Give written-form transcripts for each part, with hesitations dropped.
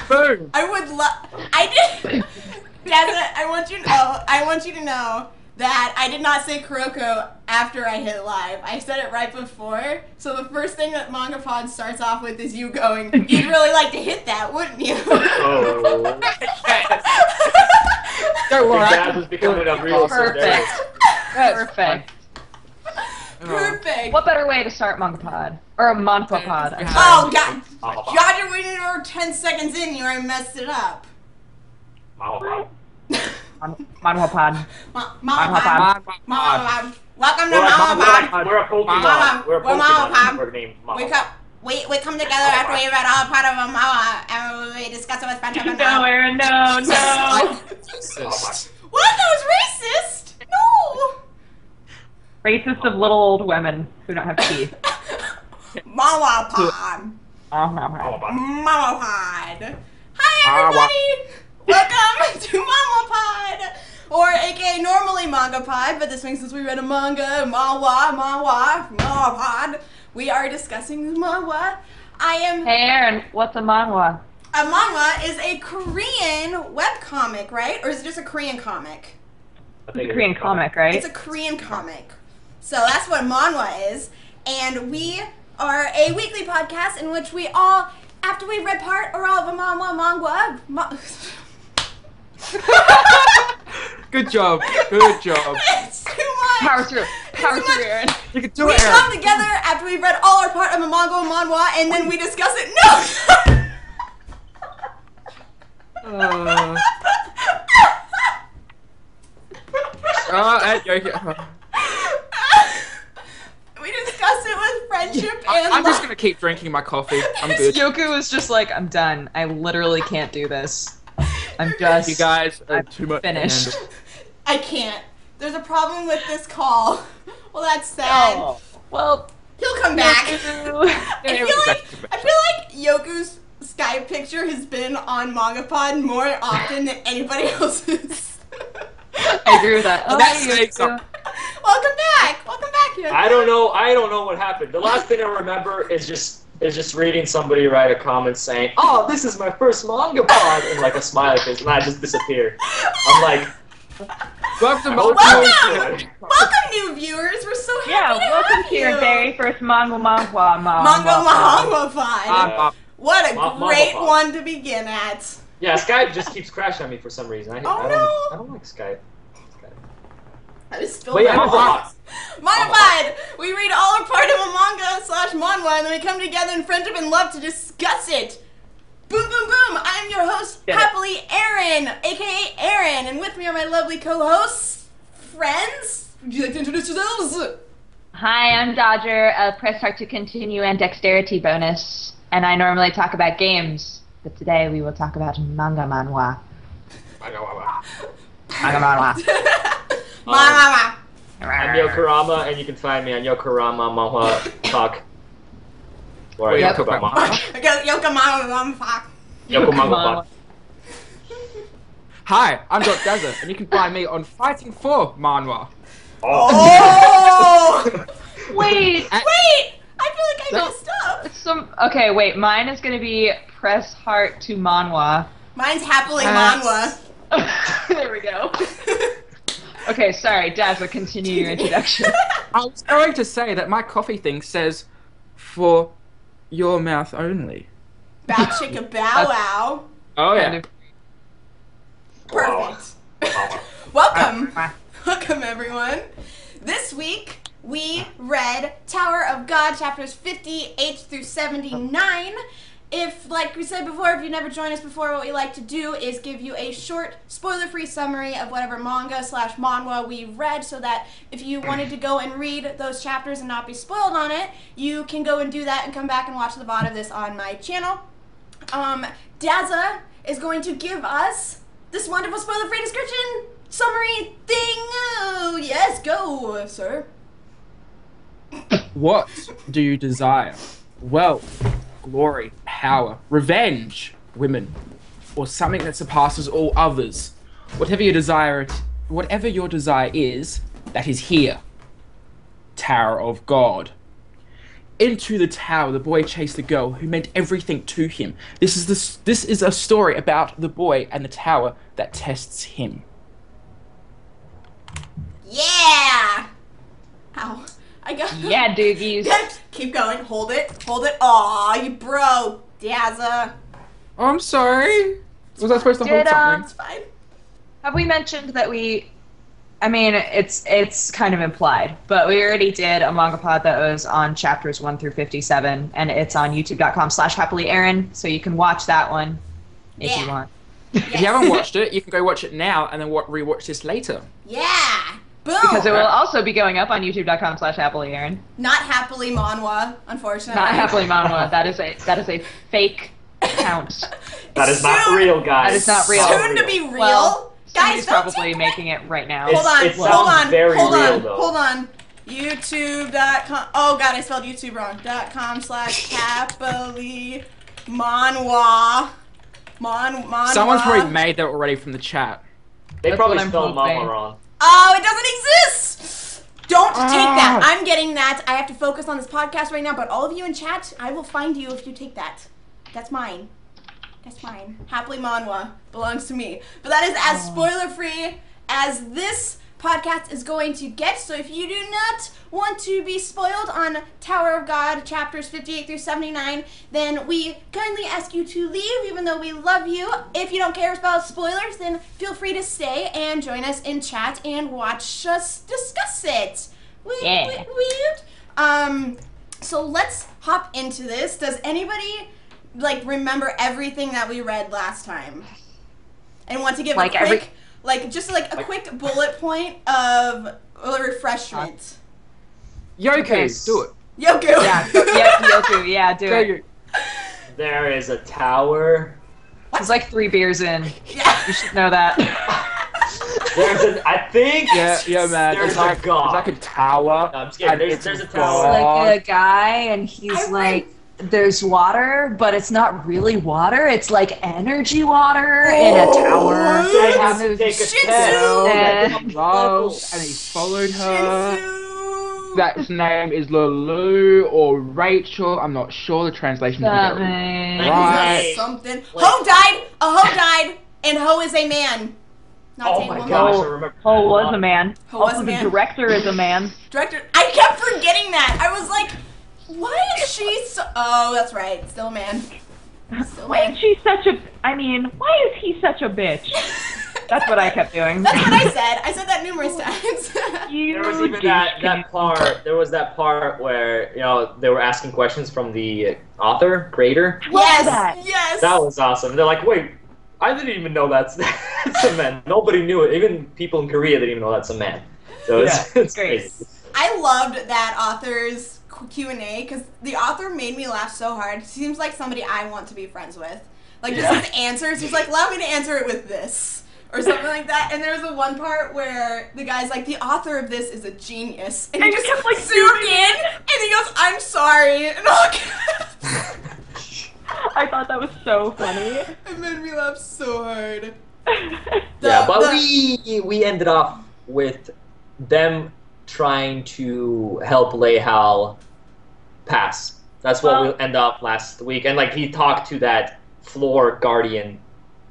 Boom. I would love. I did. Dazza, I want you to know that I did not say Kuroko after I hit live. I said it right before. So the first thing that MangaPod starts off with is you going, "You'd really like to hit that, wouldn't you?" Oh. Don't worry. Dad was becoming a real Perfect. Perfect. Perfect. What better way to start MangaPod? Or a MangaPod? Oh God, Roger, we were 10 seconds in. You already messed it up. MangaPod. MangaPod. MangaPod. Welcome to We're MangaPod. a Pokemon. We're a Pokemon. We're named Mama. We come together after we read all part of a manga and we discuss it with friendship and No, Aaron, no. What? That was racist? No. Racist of little old women who don't have teeth. MangaPod. MangaPod. MangaPod. Hi everybody. Welcome to MangaPod. Or aka normally MangaPod, but this week since we read a manga, MangaPod, we are discussing the manhwa. Hey Aaron, what's a manhwa? A manhwa is a Korean webcomic, right? Or is it just a Korean comic? It's a Korean comic, right? It's a Korean comic. So that's what manhwa is. And we are a weekly podcast in which we all, after we read part or all of a manhwa, Good job. Good job. It's too much. Power through, Aaron. You can do We it, come Aaron. together after we've read all our part of a manhwa, and then we discuss it. No! We discuss it with friendship and I'm just gonna keep drinking my coffee. I'm good. Yoku was just like, I'm done. I literally can't do this. I'm just... You guys are I'm too much. finished. to handle. I can't. There's a problem with this call. Well, that's sad. Oh, well... He'll come back. Yoku. I feel like Yoku's Skype picture has been on MangaPod more often than anybody else's. I agree with that. Oh, That's hey, saying Yoku. something. Welcome back, Yoku. I don't know what happened. The last thing I remember is just reading somebody write a comment saying, "Oh, this is my first MangaPod," and like a smiley face, and I just disappear. I'm like, Welcome to Welcome! Welcome, new viewers. We're so happy Yeah, to welcome have to you. your very first manhwa. MangaPod. What a great MangaPod. one to begin at. yeah, Skype just keeps crashing on me for some reason. I don't like Skype. I was still But yeah, MangaPod. MangaPod! We read all or part of a manga/manhwa, and then we come together in friendship and love to discuss it. Boom, boom, boom! I'm your host, HappiLeeErin, aka Aaron, and with me are my lovely co-hosts, friends. Would you like to introduce yourselves? Hi, I'm Dodger, press start to continue and dexterity bonus. And I normally talk about games, but today we will talk about manhwa. Mama. I'm Yokorama, and you can find me on Yokorama Manhwa Talk. Or I Yep. talk about manga. Yokamama. Yokomanga. Hi, I'm Dr. Dazza, and you can find me on Fighting for Manhwa. Oh! Wait! Wait! I feel like I messed up. Okay, wait, mine is gonna be press heart to manhwa. Mine's happily manhwa. There we go. Okay, sorry, Dazza, continue your introduction. I was going to say that my coffee thing says, "For your mouth only." Bow chicka bow wow. Oh yeah. Kind Perfect. Welcome. Welcome, everyone. This week, we read Tower of God, chapters 58 through 79. If, like we said before, if you've never joined us before, what we like to do is give you a short, spoiler-free summary of whatever manga/manhwa we read, so that if you wanted to go and read those chapters and not be spoiled on it, you can go and do that and come back and watch the VOD of this on my channel. Dazza is going to give us this wonderful spoiler-free description summary thing. Oh, yes, go, sir. What do you desire? Wealth, glory, power, revenge, women, or something that surpasses all others. Whatever your desire is, that is here. Tower of God. into the tower, the boy chased the girl who meant everything to him. This is a story about the boy and the tower that tests him. Yeah! Ow. I got... Yeah, doogies. Keep going. Hold it. Hold it. Aw, you broke, Dazza. Oh, I'm sorry. Was I supposed to hold something? It's fine. Have we mentioned that I mean, it's kind of implied, but we already did a MangaPod that was on chapters 1 through 57, and it's on youtube.com/HappiLeeErin, so you can watch that one if you want. If you haven't watched it, you can go watch it now and then rewatch this later. Yeah! Boom! Because it will also be going up on youtube.com/HappiLeeErin. Not Happily Manhwa, unfortunately. Not Happily Manhwa. That is a fake account. That is not real, guys. That is not real. Soon to be real. Well, guys, he's don't probably making it right now. Hold on, It sounds very real, though. hold on. YouTube.com. Oh god, I spelled YouTube wrong. .com/happily manhwa. Manhwa. Someone's probably made that already from the chat. They That's probably what I'm spelled hoping. mama wrong. Oh, it doesn't exist! Don't take that. I'm getting that. I have to focus on this podcast right now, but all of you in chat, I will find you if you take that. That's mine. That's mine. Happily Manhwa belongs to me. But that is as spoiler-free as this podcast is going to get. So if you do not want to be spoiled on Tower of God chapters 58 through 79, then we kindly ask you to leave, even though we love you. If you don't care about spoilers, then feel free to stay and join us in chat and watch us discuss it. Yeah. So let's hop into this. Does anybody remember everything that we read last time? And want to give a quick quick bullet point of a refreshment. Yoku, do it. Yoku! Yeah, Yoku, yeah, do it. There is a tower. He's like 3 beers in. Yeah. You should know that. I think. Yeah, man. There's It's like a tower. No, I'm just kidding. and There's a it's tower. Like a guy, and he's like, there's water, but it's not really water. It's like energy water in a tower. They have to And take a Shih test. Love, and he followed her. Shinsu. That name is Lulu or Rachel. I'm not sure the translation. Something. Right. Something. Like- Ho died. A ho died, and ho is a man. Not Oh saying my woman. gosh, I remember. Ho was a man. Ho was Also, a the man. director is a man. Director. I kept forgetting that. I was like, why is she so? Oh, that's right. Still a man. Still a Why man. is she such a? Why is he such a bitch? That's what I kept doing. That's what I said. I said that numerous times. You There was even douche that part. There was that part where they were asking questions from the author, creator. Yes. that. Yes. That was awesome. They're like, wait, I didn't even know that's a man. Nobody knew it. Even people in Korea didn't even know that's a man. So it's great. crazy. I loved that author's Q&A because the author made me laugh so hard. He seems like somebody I want to be friends with. Like, just his answers, he's like, allow me to answer it with this. Or something like that. And there was a one part where the guy's like, the author of this is a genius. And he you just kept, like, zoomed zooming in, and he goes, I'm sorry. And all I thought that was so funny. it made me laugh so hard. But we ended off with them trying to help Leihal pass. That's what we end up last week. And he talked to that floor guardian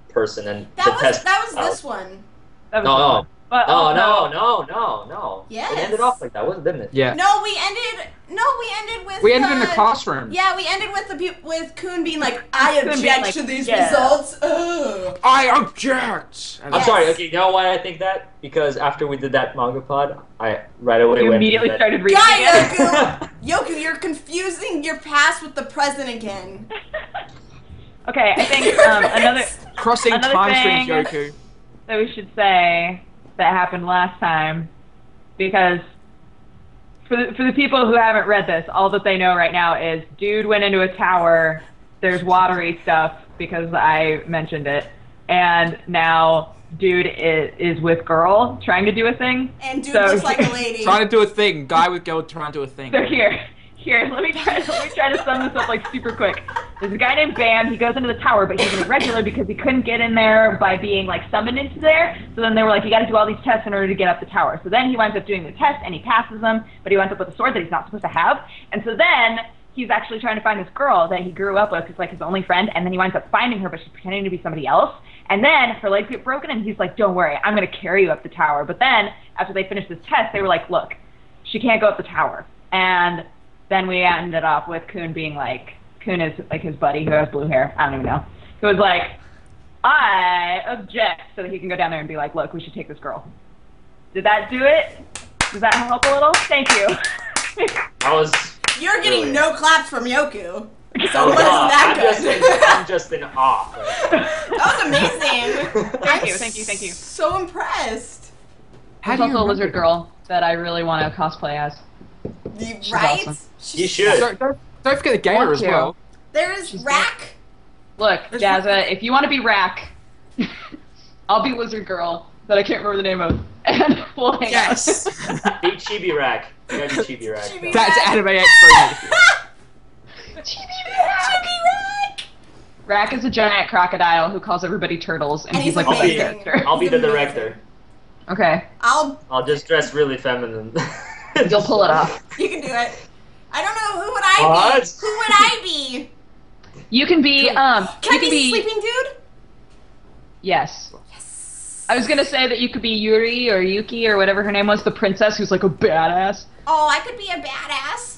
person and That was this one. That was No. fun. But No. Yes. It ended off like that, didn't it? Yeah. No, we ended with We ended in the classroom. Yeah, we ended with Kuhn being like, I Kuhn being object like, to these yeah. results. Ugh. I object. And I'm Yes. sorry. Okay, you know why I think that? Because after we did that MangaPod, I right away You went immediately to started reading Guy, it. Yoku, you're confusing your past with the present again. Okay, I think Crossing Another time thing- streams, Yoku. that we should say that happened last time, because for the people who haven't read this, all that they know right now is dude went into a tower, there's watery stuff because I mentioned it, and now dude is with girl trying to do a thing. And dude So- looks like a lady. Trying to do a thing. Guy with girl trying to do a thing. So here, let me try to sum this up super quick. There's a guy named Bam. He goes into the tower, but he's an irregular because he couldn't get in there by being summoned into there. So then they were like, you got to do all these tests in order to get up the tower. So then he winds up doing the test and he passes them, but he winds up with a sword that he's not supposed to have. And so then he's actually trying to find this girl that he grew up with, who's like his only friend, and then he winds up finding her, but she's pretending to be somebody else. And then her legs get broken, and he's like, don't worry, I'm going to carry you up the tower. But then, after they finished this test, they were like, look, she can't go up the tower. And then we ended up with Kun being like, Kun is like his buddy who has blue hair, I don't even know, who was like, I object, so that he can go down there and be like, look, we should take this girl. Did that do it? Does that help a little? Thank you. You're getting no claps from Yoku. So Oh, wasn't God. that I'm just in awe. That was amazing. Thank you. So impressed. There's also a lizard girl that I really want to cosplay as. Right? awesome. You should. Don't forget the gamer as well. There is Rack. Look, Jazza, if you want to be Rack, I'll be Lizard Girl, that I can't remember the name of, and we'll hang out. Yes. Be Chibi Rack. You gotta be Chibi Rack. Chibi That's Rack. anime expert. Chibi Rack. Rack is a giant crocodile who calls everybody turtles, and And he's he's like the amazing. best character. I'll be the He's amazing. director. Okay, I'll just dress really feminine. you'll pull it off. You can do it. I don't know, who would I be? What? Who would I be? You can be, Can I you can be Sleeping Dude? Yes. I was gonna say that you could be Yuri or Yuki or whatever her name was, the princess who's like a badass. Oh, I could be a badass.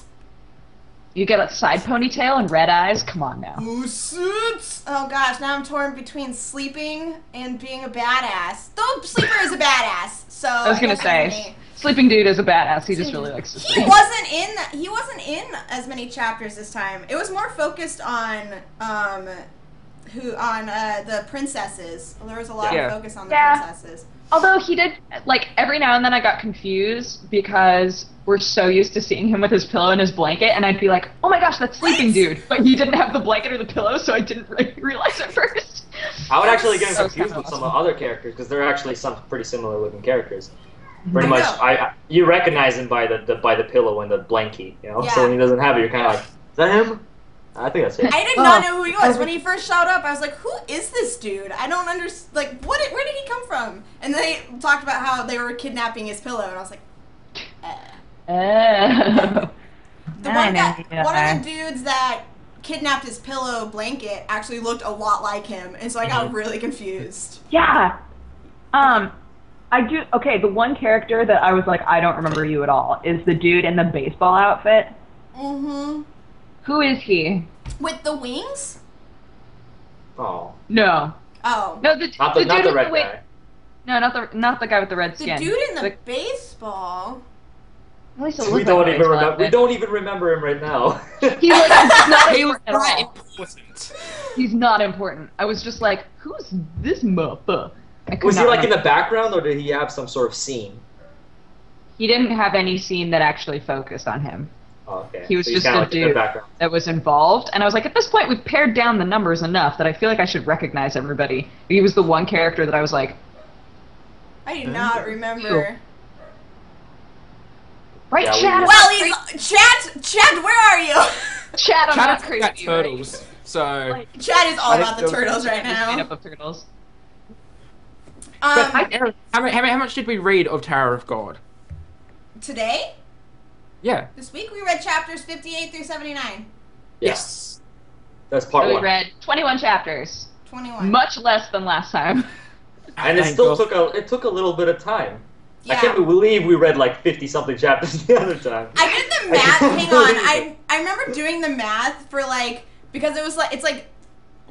You get a side ponytail and red eyes. Come on now. Oh gosh, now I'm torn between sleeping and being a badass. Though Sleeper is a badass, so I was gonna guess that's say, me. Sleeping Dude is a badass. He just really likes to He sleep. wasn't in as many chapters this time. It was more focused on the princesses. There was a lot of focus on the princesses. Although he did, like, every now and then I got confused because we're so used to seeing him with his pillow and his blanket, and I'd be like, oh my gosh, that's Sleeping Dude. But he didn't have the blanket or the pillow, so I didn't really realize at first. I would actually get So confused kinda with some awesome. other characters because they're actually some pretty similar looking characters. Pretty I much, know. you recognize him by the pillow and the blankie, you know. Yeah. So when he doesn't have it, you're kind of like, is that him? I think that's him. I did not know who he was. When he first showed up, I was like, who is this dude? I don't understand. Like, where did he come from? And they talked about how they were kidnapping his pillow, and I was like, Oh. The one of the dudes that kidnapped his pillow blanket actually looked a lot like him, and so I got really confused. Yeah. I do. Okay, the one character that I was like, I don't remember you at all, is the dude in the baseball outfit. Mm-hmm. Who is he? With the wings? Oh, No. Oh. No, the not dude the with red the guy. No, not the guy with the red The skin. dude in the baseball? At least it We looked don't like a even baseball remember. We outfit. don't even remember him right now. He's like, not He was important at all. not important. He's not important. I was just like, who's this motherfucker? I could Was he not like in remember. the background, or did he have some sort of scene? He didn't have any scene that actually focused on him. Oh, okay. He was So he's just kinda a like in the dude background. that was involved, and I was like, at this point, we've pared down the numbers enough that I feel like I should recognize everybody. He was the one character that I was like, I do not remember. right, Yeah, Chad? Well, he's Chad, where are you? Chad, I'm Chad not is crazy. about turtles, so. Chad is all I about the didn't know- turtles right Right? Made now. up of turtles. But Aaron, how much did we read of Tower of God? Today? Yeah. This week we read chapters 58 through 79. Yes. That's part So we one. read 21 chapters. 21. Much less than last time. And it Thank still God. took a little bit of time. I Yeah. can't believe we read like 50-something chapters the other time. I did the I math. can't Hang on. believe it. I remember doing the math for like, because it was like, it's like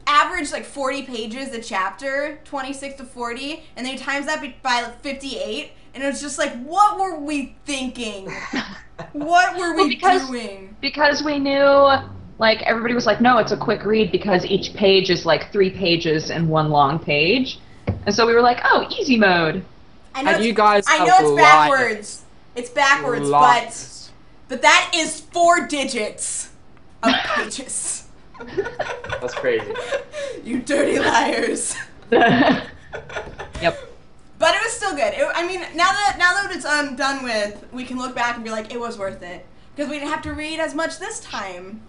average like 40 pages a chapter, 26 to 40, and then you times that by like 58, and it was just like, what were we thinking? What were we doing? Because we knew, like, everybody was like, no, it's a quick read because each page is like 3 pages and one long page. And so we were like, oh, easy mode. I know And you guys I know have it's lied. backwards. It's backwards, Lies. but that is 4 digits of pages. That's crazy. You dirty liars. Yep. But it was still good. I mean, now that it's done with, we can look back and be like, it was worth it. Because we didn't have to read as much this time.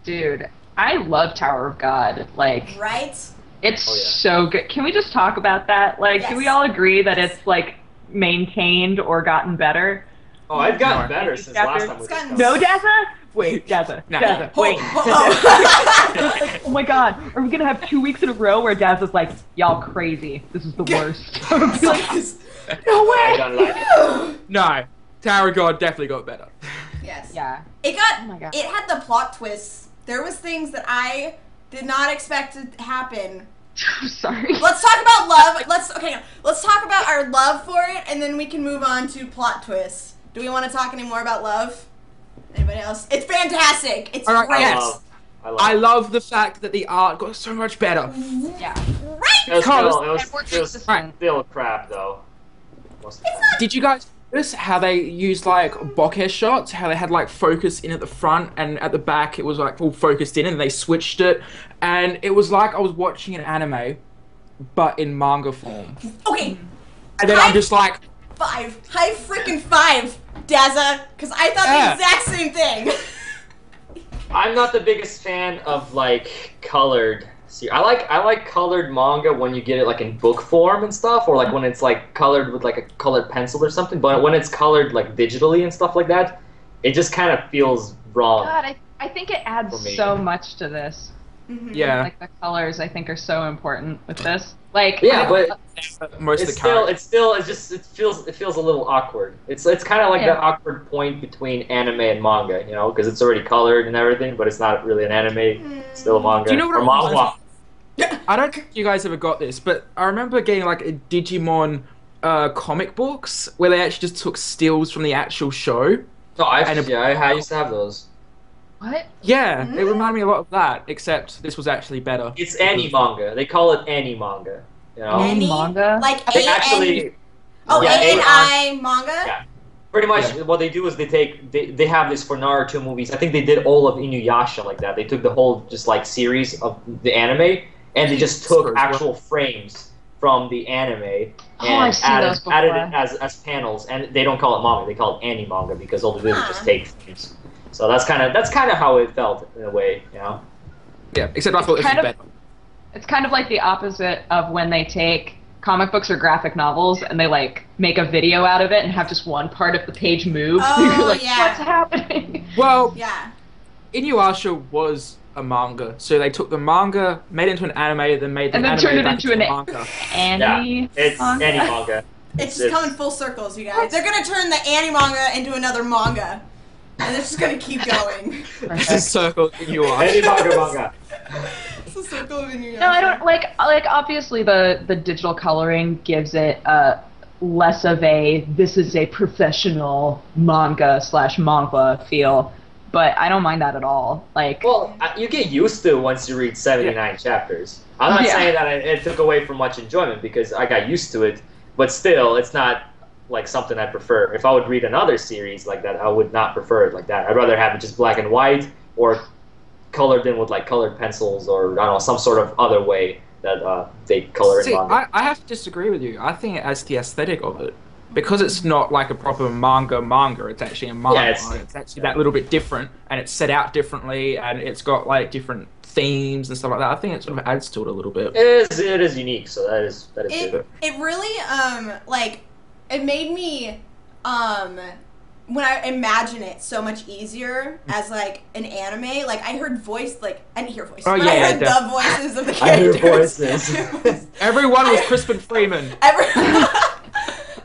Dude, I love Tower of God. Like, Right? it's Oh, yeah. so good. Can we just talk about that? Like, Yes. do we all agree that it's, like, maintained or gotten better? Oh, I've gotten No. better since last time we It's gotten discussed. No, Dazza? Wait, Daza. No. Daza, Oh, wait. oh, Like, oh my god, are we gonna have 2 weeks in a row where Daza's like, y'all crazy. This is the worst. I would be like, no I way! don't like it. No, Tower of God definitely got better. yes. Yeah. It got. Oh my God. It had the plot twists. There was things that I did not expect to happen. I'm sorry. Let's talk about love. Let's talk about our love for it, and then we can move on to plot twists. Do we want to talk any more about love? Anybody else? It's fantastic. It's All right, great. yes. I love the fact that the art got so much better. Yeah. Right? It was Edward still, Christensen. still crap though. Most of the It's time. not. Did you guys notice how they used like bokeh shots? How they had like focus in at the front and at the back it was like all focused in, and they switched it, and it was like I was watching an anime, but in manga form. Okay. And then I'm just like, High freaking five, Daza, because I thought Yeah. the exact same thing. I'm not the biggest fan of like colored. See, I like colored manga when you get it like in book form and stuff, or like when it's like colored with like a colored pencil or something. But when it's colored like digitally and stuff like that, it just kind of feels wrong. God, I think it adds For me. so much to this. yeah, Like the colors, I think, are so important with this. Like, Yeah, but most of it's the still characters. it feels a little awkward. It's kind of like Yeah. that awkward point between anime and manga, you know, because it's already colored and everything, but it's not really an anime. It's still a manga. Do you know what or it manhwa. reminds I don't think you guys ever got this, but I remember getting like a Digimon comic books where they actually just took stills from the actual show. No, I used to have those. what? Yeah, it reminded me a lot of that, except this was actually better. It's any manga. They call it any manga. You know, Any manga? Like they A-N- actually Oh, yeah, A-N-I manga? Yeah. Pretty much what they do is they have this for Naruto movies. I think they did all of Inuyasha like that. They took the whole just like series of the anime and they just took actual frames from the anime I've and seen those before. added it as panels. And they don't call it manga; they call it manga because all they do is just take frames. So that's kind of how it felt in a way, you know. Yeah, except I thought this was kind of- better. It's kind of like the opposite of when they take comic books or graphic novels and they like make a video out of it and have just one part of the page move. Oh, You're like, yeah. what's happening? Well, Yeah. Inuyasha was a manga, so they took the manga, made it into an anime, then made the And then anime turned it back into an a manga. Anime It's manga? any manga. It's just coming full circles, you guys. They're gonna turn the anime manga into another manga. And it's just gonna keep going. It's a circle Inuyasha. Any manga. It's a circle of Inuyasha. No, I don't like obviously the digital coloring gives it less of a this is a professional manga / manga feel, but I don't mind that at all. Like, Well, you get used to it once you read 79 chapters. I'm not Yeah. saying that it took away from much enjoyment because I got used to it, but still, it's not like something I prefer. If I would read another series like that, I would not prefer it like that. I'd rather have it just black and white or colored in with like colored pencils or I don't know, some sort of other way that they color See, in manga. I have to disagree with you. I think it adds the aesthetic of it. Because it's not like a proper manga, it's actually a manga. Yeah, it's actually that little bit different, and it's set out differently, and it's got like different themes and stuff like that. I think it sort of adds to it a little bit. It is unique, so that is good. It really like it made me when I imagine it so much easier as like an anime. Like I heard I didn't hear voices. Oh, but yeah, I yeah, heard the voices of the I hear characters. voices. Everyone was Crispin Freeman.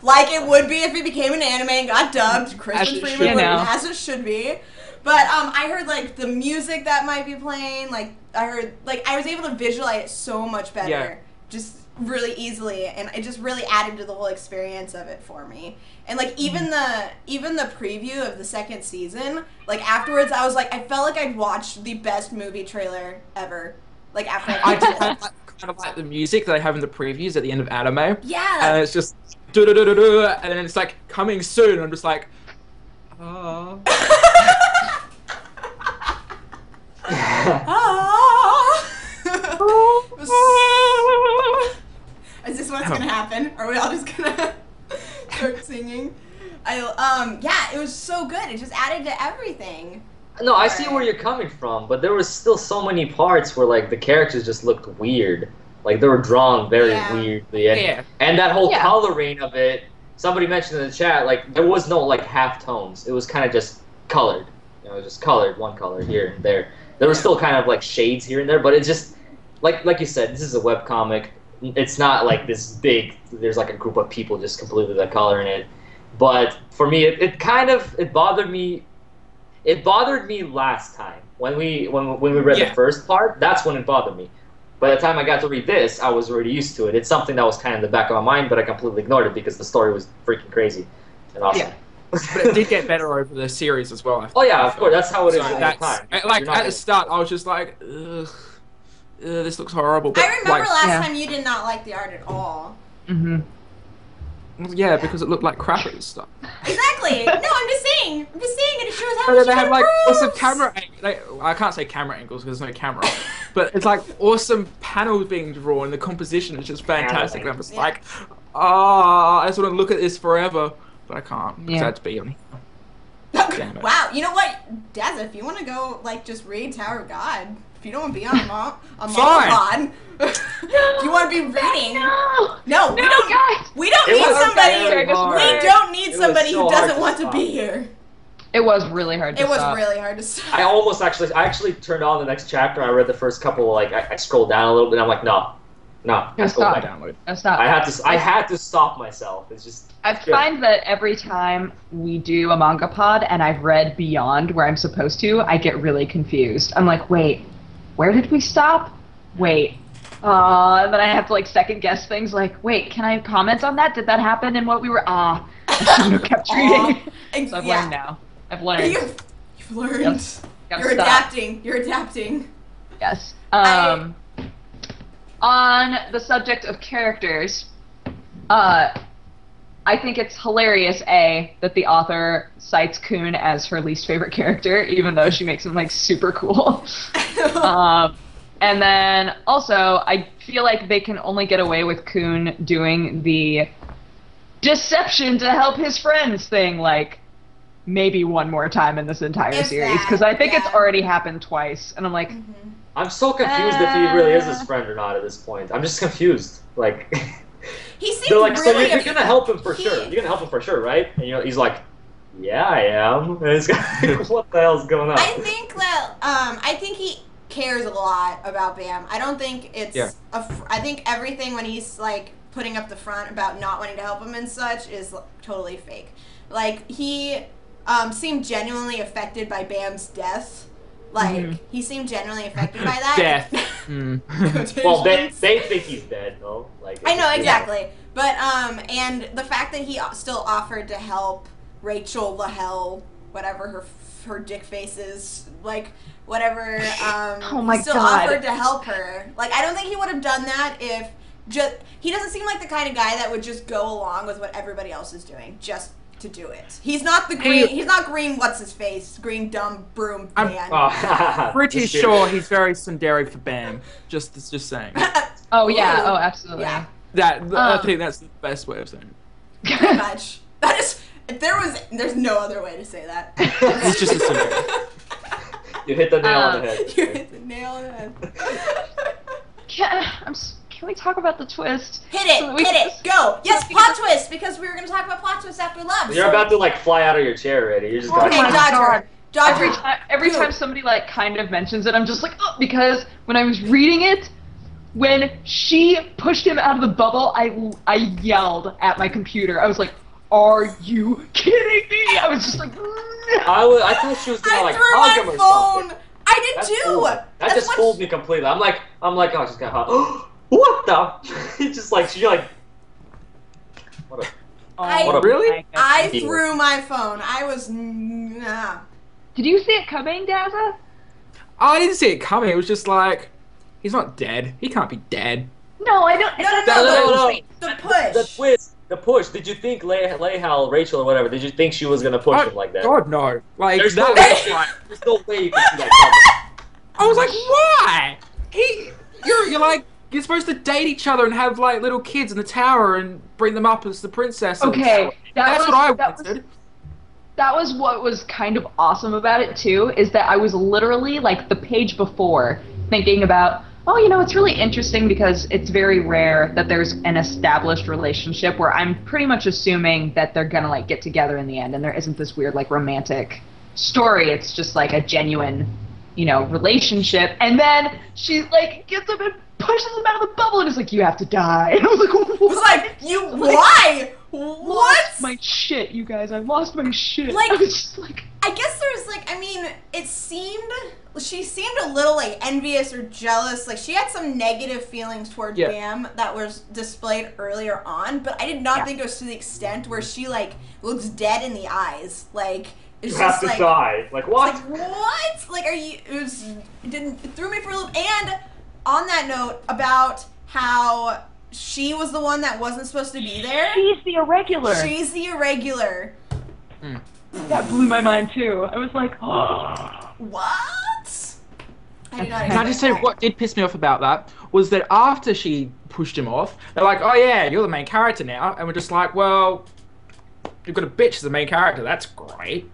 Like it would be if it became an anime and got dubbed. Kristen it Freeman should would, now. as it should be. But I heard like the music that might be playing. Like I heard like I was able to visualize it so much better, Yeah. just really easily, and it just really added to the whole experience of it for me. And like even the preview of the second season, like afterwards, I was like I felt like I'd watched the best movie trailer ever. Like after I I watched do it. kind of like the music that they have in the previews at the end of anime. Yeah. And it's just do-do-do-do-do, and then it's like coming soon. And I'm just like, oh. Is this what's gonna happen? Are we all just gonna start singing? Yeah, it was so good. It just added to everything. No, I see where you're coming from, but there was still so many parts where like the characters just looked weird. Like they were drawn very weirdly, and Yeah. and that whole Yeah. coloring of it. Somebody mentioned in the chat like there was no like half tones. It was kind of just colored. You know, just colored, one color here and there. There were still kind of like shades here and there, but it just like you said, this is a webcomic. It's not like this big. There's like a group of people just completely the color in it. But for me, it bothered me. It bothered me last time when we read the first part. That's when it bothered me. By the time I got to read this, I was already used to it. It's something that was kind of in the back of my mind, but I completely ignored it because the story was freaking crazy and awesome. Yeah. But it did get better over the series as well. Oh yeah, of course. That's how it is all the time. Like at the start, I was just like, ugh, this looks horrible. But, I remember last time you did not like the art at all. Mm-hmm. Yeah, because it looked like crap at the start. Exactly. No, I'm just saying. It shows how much they have like improves. awesome camera. I can't say camera angles because there's no camera, but it's like awesome panels being drawn. The composition is just fantastic. And I'm just like, I just want to look at this forever, but I can't because I had to be on here. Damn it. Wow. You know what, Dazza? If you want to go like just read Tower of God, if you don't want to be on MangaPod, if you want to be reading, no, we don't need somebody. We don't need somebody who doesn't want to be here. It was really hard to stop. It was really hard to stop. I actually turned on the next chapter. I read the first couple. Like I scrolled down a little bit. And I'm like, no. Stop. I had to stop myself. It's just. I find that every time we do a MangaPod and I've read beyond where I'm supposed to, I get really confused. I'm like, wait, where did we stop? Wait. And then I have to like second guess things like, wait, can I comment on that? Did that happen in what we were? I should have kept reading. So I've learned now. I've learned. You've learned. Yes. You're adapting. You're adapting. Yes. On the subject of characters, I think it's hilarious, that the author cites Kun as her least favorite character, even though she makes him, like, super cool. And then, also, I feel like they can only get away with Kun doing the deception to help his friends thing, like, maybe one more time in this entire series. Because I think it's already happened twice, and I'm like... I'm so confused if he really is his friend or not at this point. I'm just confused. Like, he seems like, really. So you're gonna help him for sure. You're gonna help him for sure, right? And he's like, yeah, I am. And he's like, what the hell's going on? I think that I think he cares a lot about Bam. I don't think it's. Yeah. I think everything when he's like putting up the front about not wanting to help him and such is totally fake. Like he seemed genuinely affected by Bam's death. Like, he seemed genuinely affected by that. Death. Well, they think he's dead, though. Like, I know, exactly. But, and the fact that he still offered to help Rachel Lahell, whatever her dick face is, like, whatever, oh my still God. offered to help her. Like, I don't think he would have done that if he doesn't seem like the kind of guy that would just go along with what everybody else is doing, just to do it. He's not the green. He's not green. What's his face? Green dumb broom man. I'm pretty sure he's very tsundere for Bam. Just saying. Oh yeah. Oh absolutely. Yeah. I think that's the best way of saying it. Pretty much. That is. If there's no other way to say that. He's just a tsundere. You hit the nail on the head. You hit the nail on the head. Can we talk about the twist? Hit it! Go! Yes, plot twist! Because we were going to talk about plot twist after love. You're about to, like, fly out of your chair already. You're just okay, Dodger. Every time somebody, like, kind of mentions it, I'm just like, oh, because when I was reading it, when she pushed him out of the bubble, I yelled at my computer. I was like, are you kidding me? I was just like, I thought she was going to, like, hug him or something. I did too! That just fooled me completely. I'm like, oh, she's going to hug. What the? It's just like, she's like, what a really? I threw my phone. I was, nah. Did you see it coming, Dazza? I didn't see it coming. It was just like, he's not dead. He can't be dead. No, I don't. No. The push. The push. Did you think Lahell, Rachel, or whatever, did you think she was going to push him like that? God, no. Like, there's no way you can see that coming. I was like, why? You're like, you're supposed to date each other and have, like, little kids in the tower and bring them up as the princess. Okay, that's what I wanted. That was what was kind of awesome about it, too, is that I was literally, like, the page before thinking about, oh, you know, it's really interesting because it's very rare that there's an established relationship where I'm pretty much assuming that they're gonna, like, get together in the end and there isn't this weird, like, romantic story. It's just like a genuine, relationship. And then she like gets him and pushes him out of the bubble and is like, "You have to die." And I was like, "What?" I was like, why? What? Lost my shit, you guys. I lost my shit. Like, I was just like, I guess there's like, she seemed a little like envious or jealous. Like she had some negative feelings towards Bam that was displayed earlier on, but I did not think it was to the extent where she like looks dead in the eyes. Like it's you just have to like die. Like what? Like what? Like it threw me for a loop. And on that note about how she was the one that wasn't supposed to be there. she's the irregular. She's the irregular. That blew my mind too. I was like, oh. What? I did not Can I just say what did piss me off about that was that after she pushed him off, they're like, "Oh yeah, you're the main character now," and we're just like, "Well, you've got a bitch as the main character. That's great."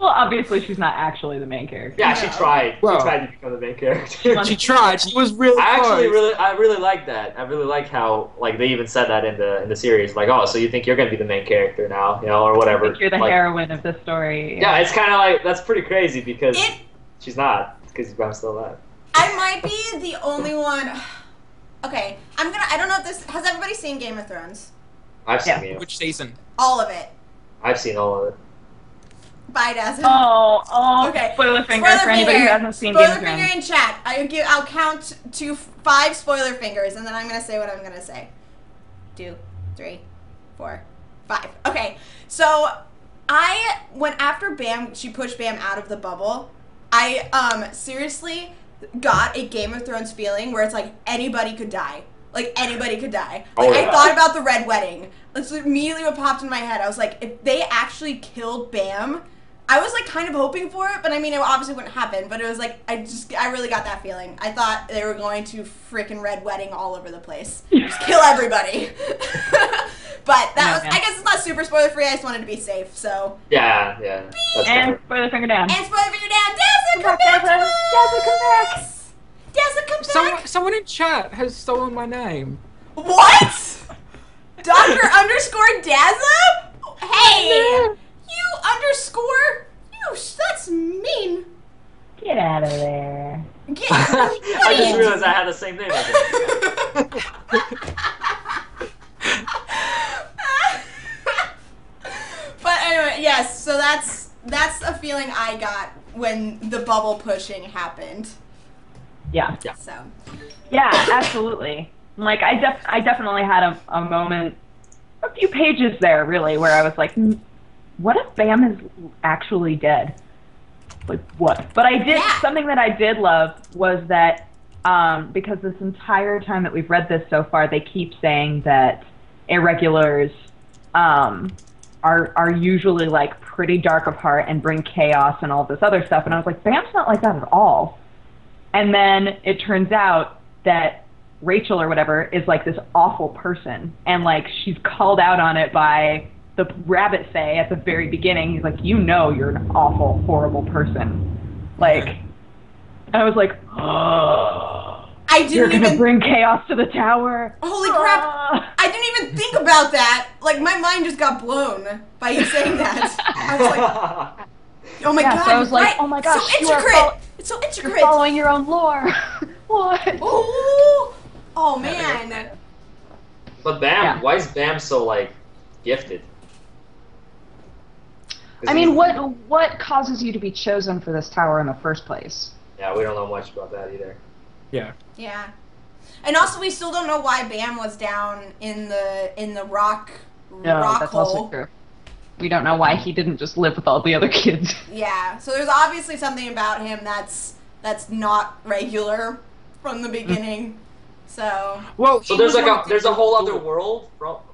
Well, obviously she's not actually the main character. Yeah, she tried. Well, she tried to become the main character. She tried. She was really close. I really like that. I really like how like they even said that in the series. Like, oh, so you think you're gonna be the main character now, or whatever. I think you're the heroine of the story. Yeah, it's kind of like that's pretty crazy because she's not because Bam's still alive. I might be the only one. Okay, I don't know if this has everybody seen Game of Thrones. I've seen it. Which season? All of it. I've seen all of it. Bye, Dazin. Oh, okay. Spoiler finger for anybody who hasn't seen Game of Spoiler Thrones. finger in chat. I'll count to 5 spoiler fingers, and then I'm gonna say what I'm gonna say. 2, 3, 4, 5. Okay, so when after Bam, she pushed Bam out of the bubble, I seriously got a Game of Thrones feeling where it's like anybody could die. Like anybody could die. Like I thought about the Red Wedding. That's immediately what popped in my head. I was like, if they actually killed Bam, I was like kind of hoping for it, but I mean it obviously wouldn't happen. But it was like I really got that feeling. I thought they were going to freaking Red Wedding all over the place, just kill everybody. But that was I guess it's not super spoiler free. I just wanted to be safe. So yeah. That's and spoiler finger down. And spoiler finger down. Dazzle, come back to us. Dazzle, come back. Dazzle, come back. Someone in chat has stolen my name. What? Dr. underscore Dazzle? Hey! You underscore? That's mean. Get out of there. I just realized I had the same name. But anyway, yes, so that's a feeling I got when the bubble pushing happened. Yeah. So. Yeah, absolutely. Like I definitely had a moment, a few pages there really, where I was like, what if Bam is actually dead? Like what? But something that I did love was that because this entire time that we've read this so far, they keep saying that irregulars are usually like pretty dark of heart and bring chaos and all this other stuff, and I was like, Bam's not like that at all. And then it turns out that Rachel or whatever is like this awful person, and like she's called out on it by the rabbit say at the very beginning. He's like, you're an awful, horrible person. Like, and I was like, oh, you're gonna bring chaos to the tower. Holy crap! I didn't even think about that. Like my mind just got blown by you saying that. I was like, oh my god! So I was like, oh my gosh, it's so intricate. You're following your own lore. What? Ooh. Oh man. But Bam, why is Bam so like gifted? I mean, what causes you to be chosen for this tower in the first place? Yeah, we don't know much about that either. Yeah. Yeah. And also, we still don't know why Bam was down in the rock that's hole. Also true. We don't know why he didn't just live with all the other kids. Yeah. So there's obviously something about him that's not regular from the beginning. So. Well, so there's a whole other world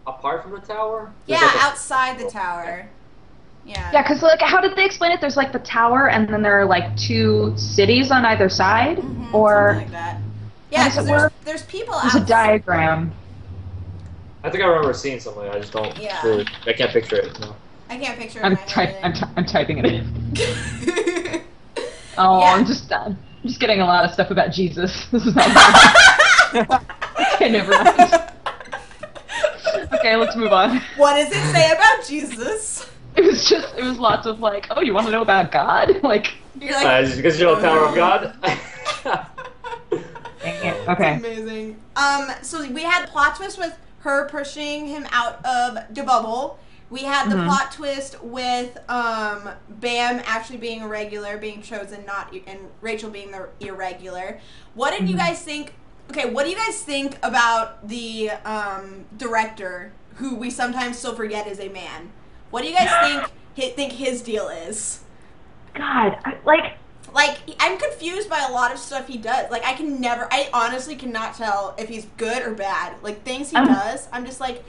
apart from the tower. There's outside the tower. Yeah. Yeah, because like, how did they explain it? There's like the tower, and then there are like 2 cities on either side, or something like that. Yeah, because there's people out. There's a diagram. I think I remember seeing something. I just don't. Yeah. Really, I can't picture it. No. I can't picture it. I'm typing it in. I'm just done. I'm just getting a lot of stuff about Jesus. This is not. Okay, never mind. Okay, let's move on. What does it say about Jesus? It it was lots of like, oh, you want to know about God? Like, You're like, just because you know Tower of God. okay. That's amazing. So we had the plot twist with her pushing him out of the bubble. We had the plot twist with Bam actually being a regular, being chosen, and Rachel being the irregular. What did you guys think? Okay, what do you guys think about the director, who we sometimes still forget is a man? What do you guys think his deal is? God, Like, I'm confused by a lot of stuff he does. Like, I honestly cannot tell if he's good or bad. Like, things he does, I'm just like,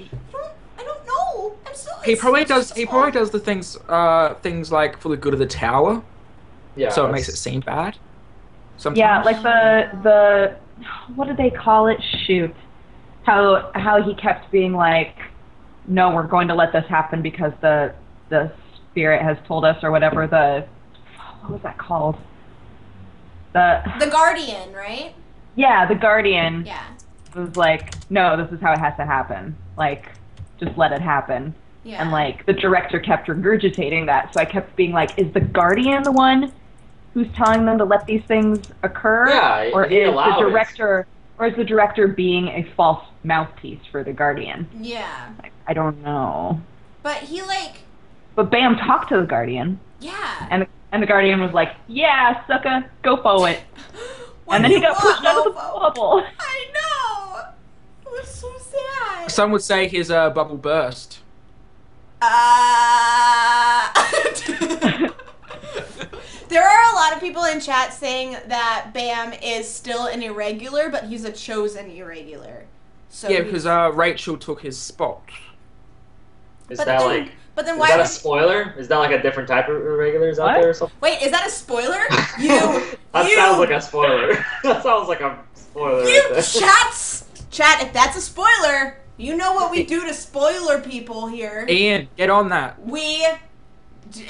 I don't know. I'm so. He probably does the things like for the good of the tower. Yeah. So it makes it seem bad. Sometimes. yeah, like the what do they call it? Shoot, how he kept being like, no, we're going to let this happen because the spirit has told us, or whatever. What was that called? The Guardian, right? Yeah, the Guardian. Yeah. Was like, no, this is how it has to happen. Like, just let it happen. Yeah. And like the director kept regurgitating that, so I kept being like, is the Guardian the one who's telling them to let these things occur? Yeah, or he is allowed the it. director or is the director being a false mouthpiece for the Guardian? Yeah. Like, I don't know. But he But Bam talked to the Guardian. yeah. And the Guardian was like, yeah, sucker, go for it. And then he got pushed out of the bubble. I know. It was so sad. Some would say his bubble burst. There are a lot of people in chat saying that Bam is still an irregular, but he's a chosen irregular. So Yeah, because Rachel took his spot. Is But that then- like? But then Is why? that a would- spoiler? Is that like a different type of irregulars out What? there or something? Wait, is that a spoiler? You. That you, sounds like a spoiler. That sounds like a spoiler. You right there. chat. If that's a spoiler, you know what we do to spoiler people here. Ian, get on that. We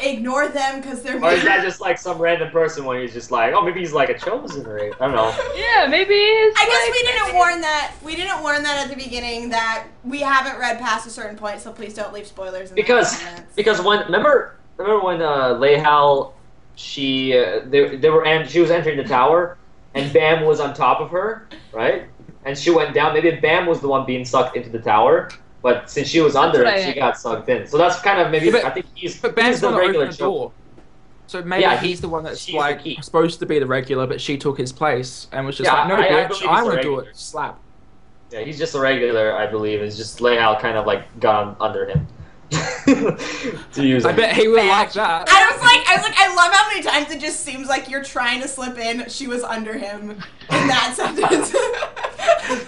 ignore them because they're. Or is that just like some random person when he's just like, oh, maybe he's like a chosen or I don't know. Yeah, maybe it's I guess like, we didn't warn that. We didn't warn that at the beginning that we haven't read past a certain point, so please don't leave spoilers in the comments. Because when remember when Lehal she was entering the tower and Bam was on top of her, right? And she went down. Maybe Bam was the one being sucked into the tower, but since she was under it, she got sucked in. So that's kind of maybe. Yeah, but- I think he's But Bam's the the one that regular opened the door. So maybe Yeah, he's the one that's she's the like key. supposed to be the regular, but she took his place and was just Yeah, like, no, I bitch, believe I he's want the to do regular. it. Slap. Yeah, he's just a regular, I believe. It's just Lehal kind of like got under him to use. I him. bet he would like that. I was like, I love how many times it just seems like you're trying to slip in. She was under him in that sentence.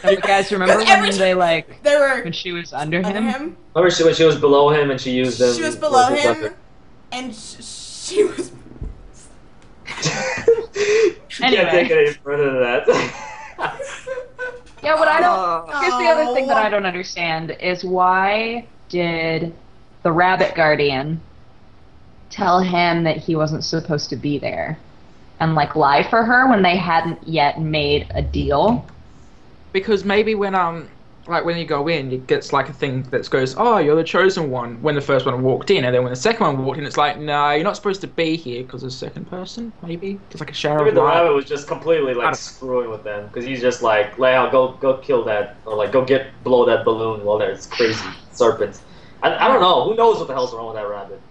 You guys remember 'Cause every when they like There were when she was under under him? him. Remember when she was below him and she used him. She was below for his him, weapon? and she was. She can't take it any further than that. Yeah, what I don't. Here's the other thing that Oh. I don't understand is why did the Rabbit Guardian tell him that he wasn't supposed to be there, and like lie for her when they hadn't yet made a deal? Because maybe when like when you go in, it gets like a thing that goes, oh, you're the chosen one when the first one walked in, and then when the second one walked in, it's like, no, you're not supposed to be here because the second person, maybe just like a shower Maybe of the light. rabbit was just completely I like don't- screwing with them because he's just like, Lehal, go kill that, or like go blow that balloon while there's crazy serpents. I don't know. Who knows what the hell's wrong with that rabbit?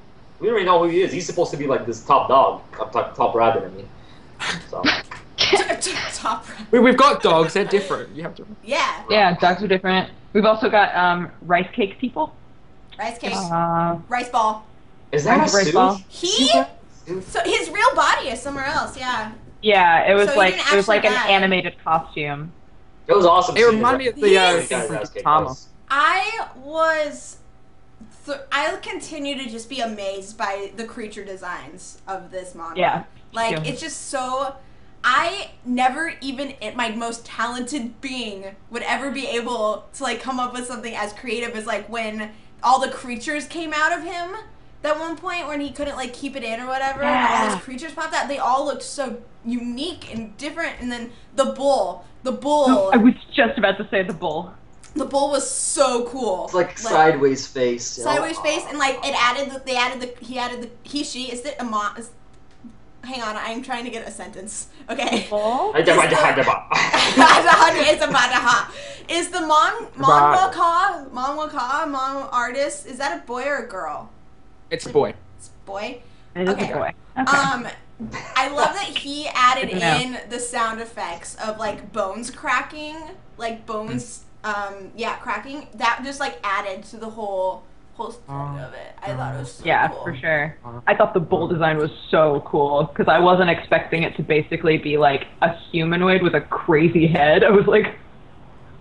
We don't even know who he is. He's supposed to be like this top dog, top rabbit. I mean, so. Top. We've got dogs; they're different. You have to. Yeah, Yeah, dogs are different. We've also got rice cake people. rice cake, Uh, rice ball. Is that a rice suit? ball. He. So his real body is somewhere else. Yeah. Yeah, it was So he like didn't it was like an actually die. animated costume. It was awesome. It seeing reminded me his of the Yes. thing guys from ass kick Tama. us. I was. I continue to just be amazed by the creature designs of this manga. Yeah. Like, Yeah. it's just so. I never even in my most talented being would ever be able to like come up with something as creative as like when all the creatures came out of him that one point when he couldn't like keep it in or whatever and all Yeah. those creatures popped out. They all looked so unique and different. And then the bull. I was just about to say the bull. The bull was so cool. It's like sideways face. You know? Sideways face, and like he, she. Is it a mon? Hang on, I'm trying to get a sentence. Okay. Is the Mon artist? Is that a boy or a girl? It's a boy. It's a boy. It is a boy. Okay. I love that he added in the sound effects of like bones cracking, like bones, cracking. That just like added to the whole story of it. I thought it was so cool. For sure. I thought the bull design was so cool because I wasn't expecting it to basically be like a humanoid with a crazy head. I was like,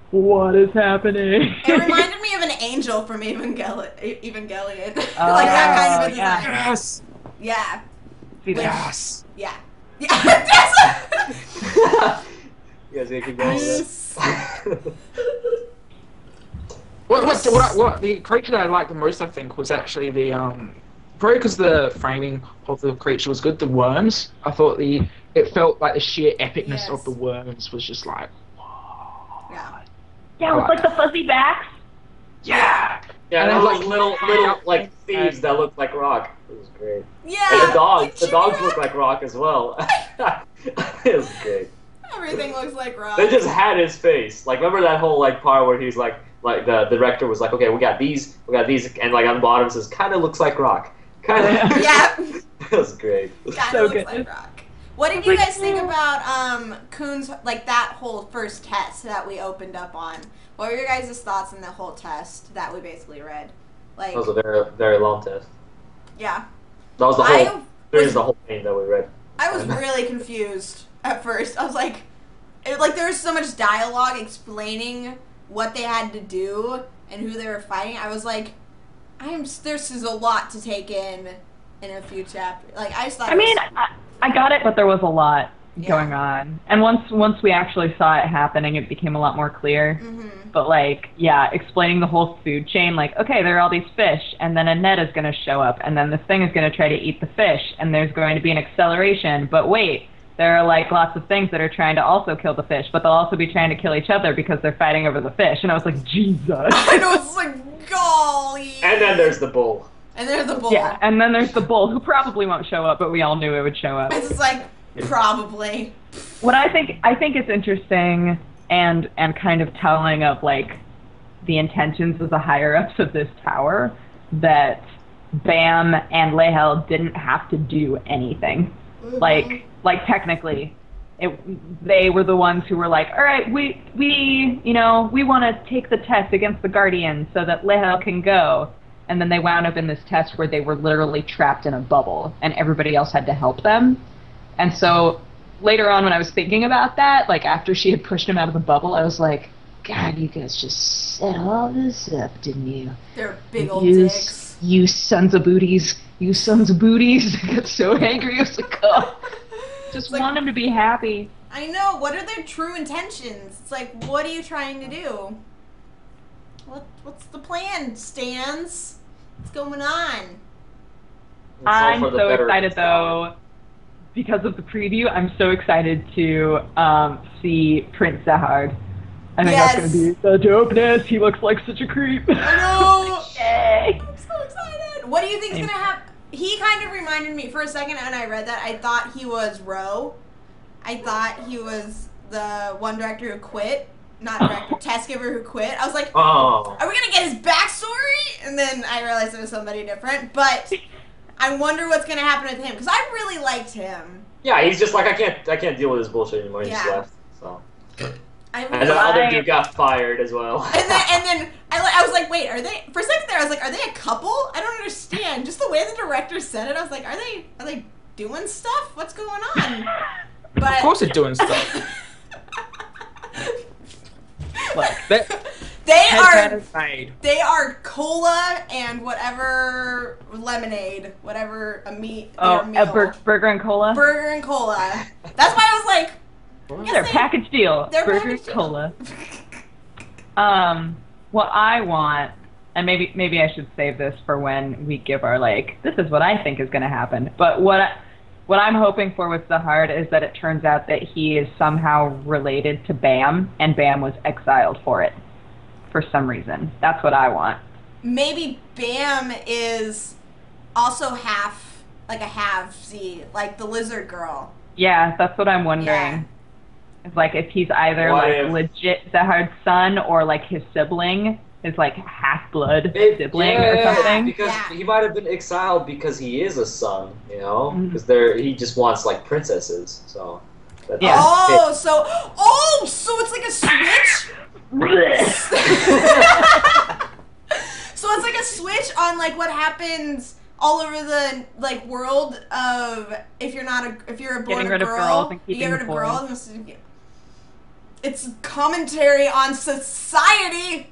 what is happening? It reminded me of an angel from Evangelion. Like that kind of a design. Yes. Yeah. Yes. Yeah. You guys gonna keep going with that? What the creature that I liked the most, I think, was actually the probably because the framing of the creature was good. The worms, I thought it felt like the sheer epicness of the worms was just like, whoa. Yeah, with like the fuzzy backs. Yeah. Yeah, and like little like thieves that look like rock. It was great. Yeah. And the dogs look like rock as well. It was great. Everything looks like rock. They just had his face. Like, remember that whole like part where he's like the director was like, okay, we got these, and like on the bottom it says, kind of looks like rock. Kind of. Yeah. It was great. Kind of looks like rock. What did you guys think about Kuhn's, like that whole first test that we opened up on? What were your guys' thoughts on the whole test that we basically read? Like, that was a very, very long test. Yeah. That was the whole. There's the whole thing that we read. I was really confused at first. I was like, there was so much dialogue explaining what they had to do and who they were fighting. I was like, this is a lot to take in a few chapters. Like, I just thought. I got it, but there was a lot going on. And once we actually saw it happening, it became a lot more clear. Mm-hmm. But like, explaining the whole food chain, like, okay, there are all these fish, and then a net is going to show up, and then this thing is going to try to eat the fish, and there's going to be an acceleration. But wait, there are like lots of things that are trying to also kill the fish, but they'll also be trying to kill each other because they're fighting over the fish. And I was like, Jesus. I know, it's like, golly. And then there's the bull. And there's the bull. Yeah, and then there's the bull, who probably won't show up, but we all knew it would show up. It's just like, probably. What I think it's interesting and kind of telling of like the intentions of the higher ups of this tower that Bam and Lehel didn't have to do anything. Mm-hmm. Like technically, they were the ones who were like, all right, we want to take the test against the Guardians so that Lehel can go. And then they wound up in this test where they were literally trapped in a bubble, and everybody else had to help them. And so later on, when I was thinking about that, like after she had pushed him out of the bubble, I was like, God, you guys just set all this up, didn't you? They're big old dicks. You sons of booties. You sons of booties. I got so angry. I was like, oh, just want him to be happy. I know. What are their true intentions? It's like, what are you trying to do? What's the plan, Stans? What's going on? I'm so excited, though, because of the preview. I'm so excited to see Prince Zahard. I think that's going to be the dopeness. He looks like such a creep. I know! Yay! I'm so excited. What do you think is going to happen? He kind of reminded me, for a second, when I read that, I thought he was Ro. I thought he was the one director who quit. Not director, test giver who quit. I was like, are we going to get his backstory? And then I realized it was somebody different. But I wonder what's going to happen with him, because I really liked him. Yeah, he's just like, I can't deal with this bullshit anymore. He just left. So. And the other dude got fired as well. And then I was like, wait, are they? For a second there, I was like, are they a couple? I don't understand. Just the way the director said it, I was like, are they doing stuff? What's going on? But of course they're doing stuff. Like they are cola and whatever lemonade, whatever a meat. Burger and cola. Burger and cola. That's why I was like. They're package deal. They're Burger package deal. cola. What I want, and maybe I should save this for when we give our this is what I think is going to happen. But what I'm hoping for with Zahard is that it turns out that he is somehow related to Bam, and Bam was exiled for it. for some reason. That's what I want. Maybe Bam is also half, like a half-Z, like the lizard girl. Yeah, that's what I'm wondering. Yeah. It's like if he's either legit Zahard's son or like his sibling, his like half-blood sibling or something. Because he might have been exiled because he is a son, you know? Because he just wants like princesses, so. Oh, so it's like a switch? So it's like a switch on like what happens all over the like world of if you're a boy or girl, you get rid of girls. It's commentary on society.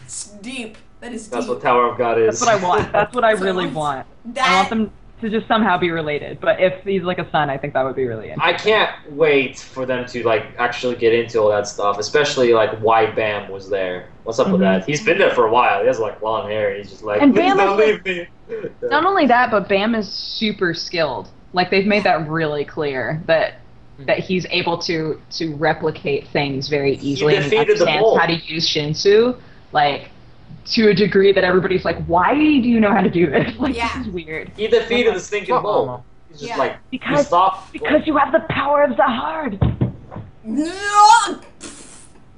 It's deep. That is deep. That's what Tower of God is. That's what I want. That's what I really want. I want them to just somehow be related. But if he's like a son, I think that would be really interesting. I can't wait for them to like actually get into all that stuff, especially like why Bam was there. What's up with that? He's been there for a while. He has like long hair. He's just like, please don't leave me. Not only that, but Bam is super skilled. Like they've made that really clear that he's able to replicate things very easily and he understands how to use Shinsu, like to a degree that everybody's like, why do you know how to do this? Like this is weird. He defeated the stinking bull. He's just like because you have the power of Zahard. No.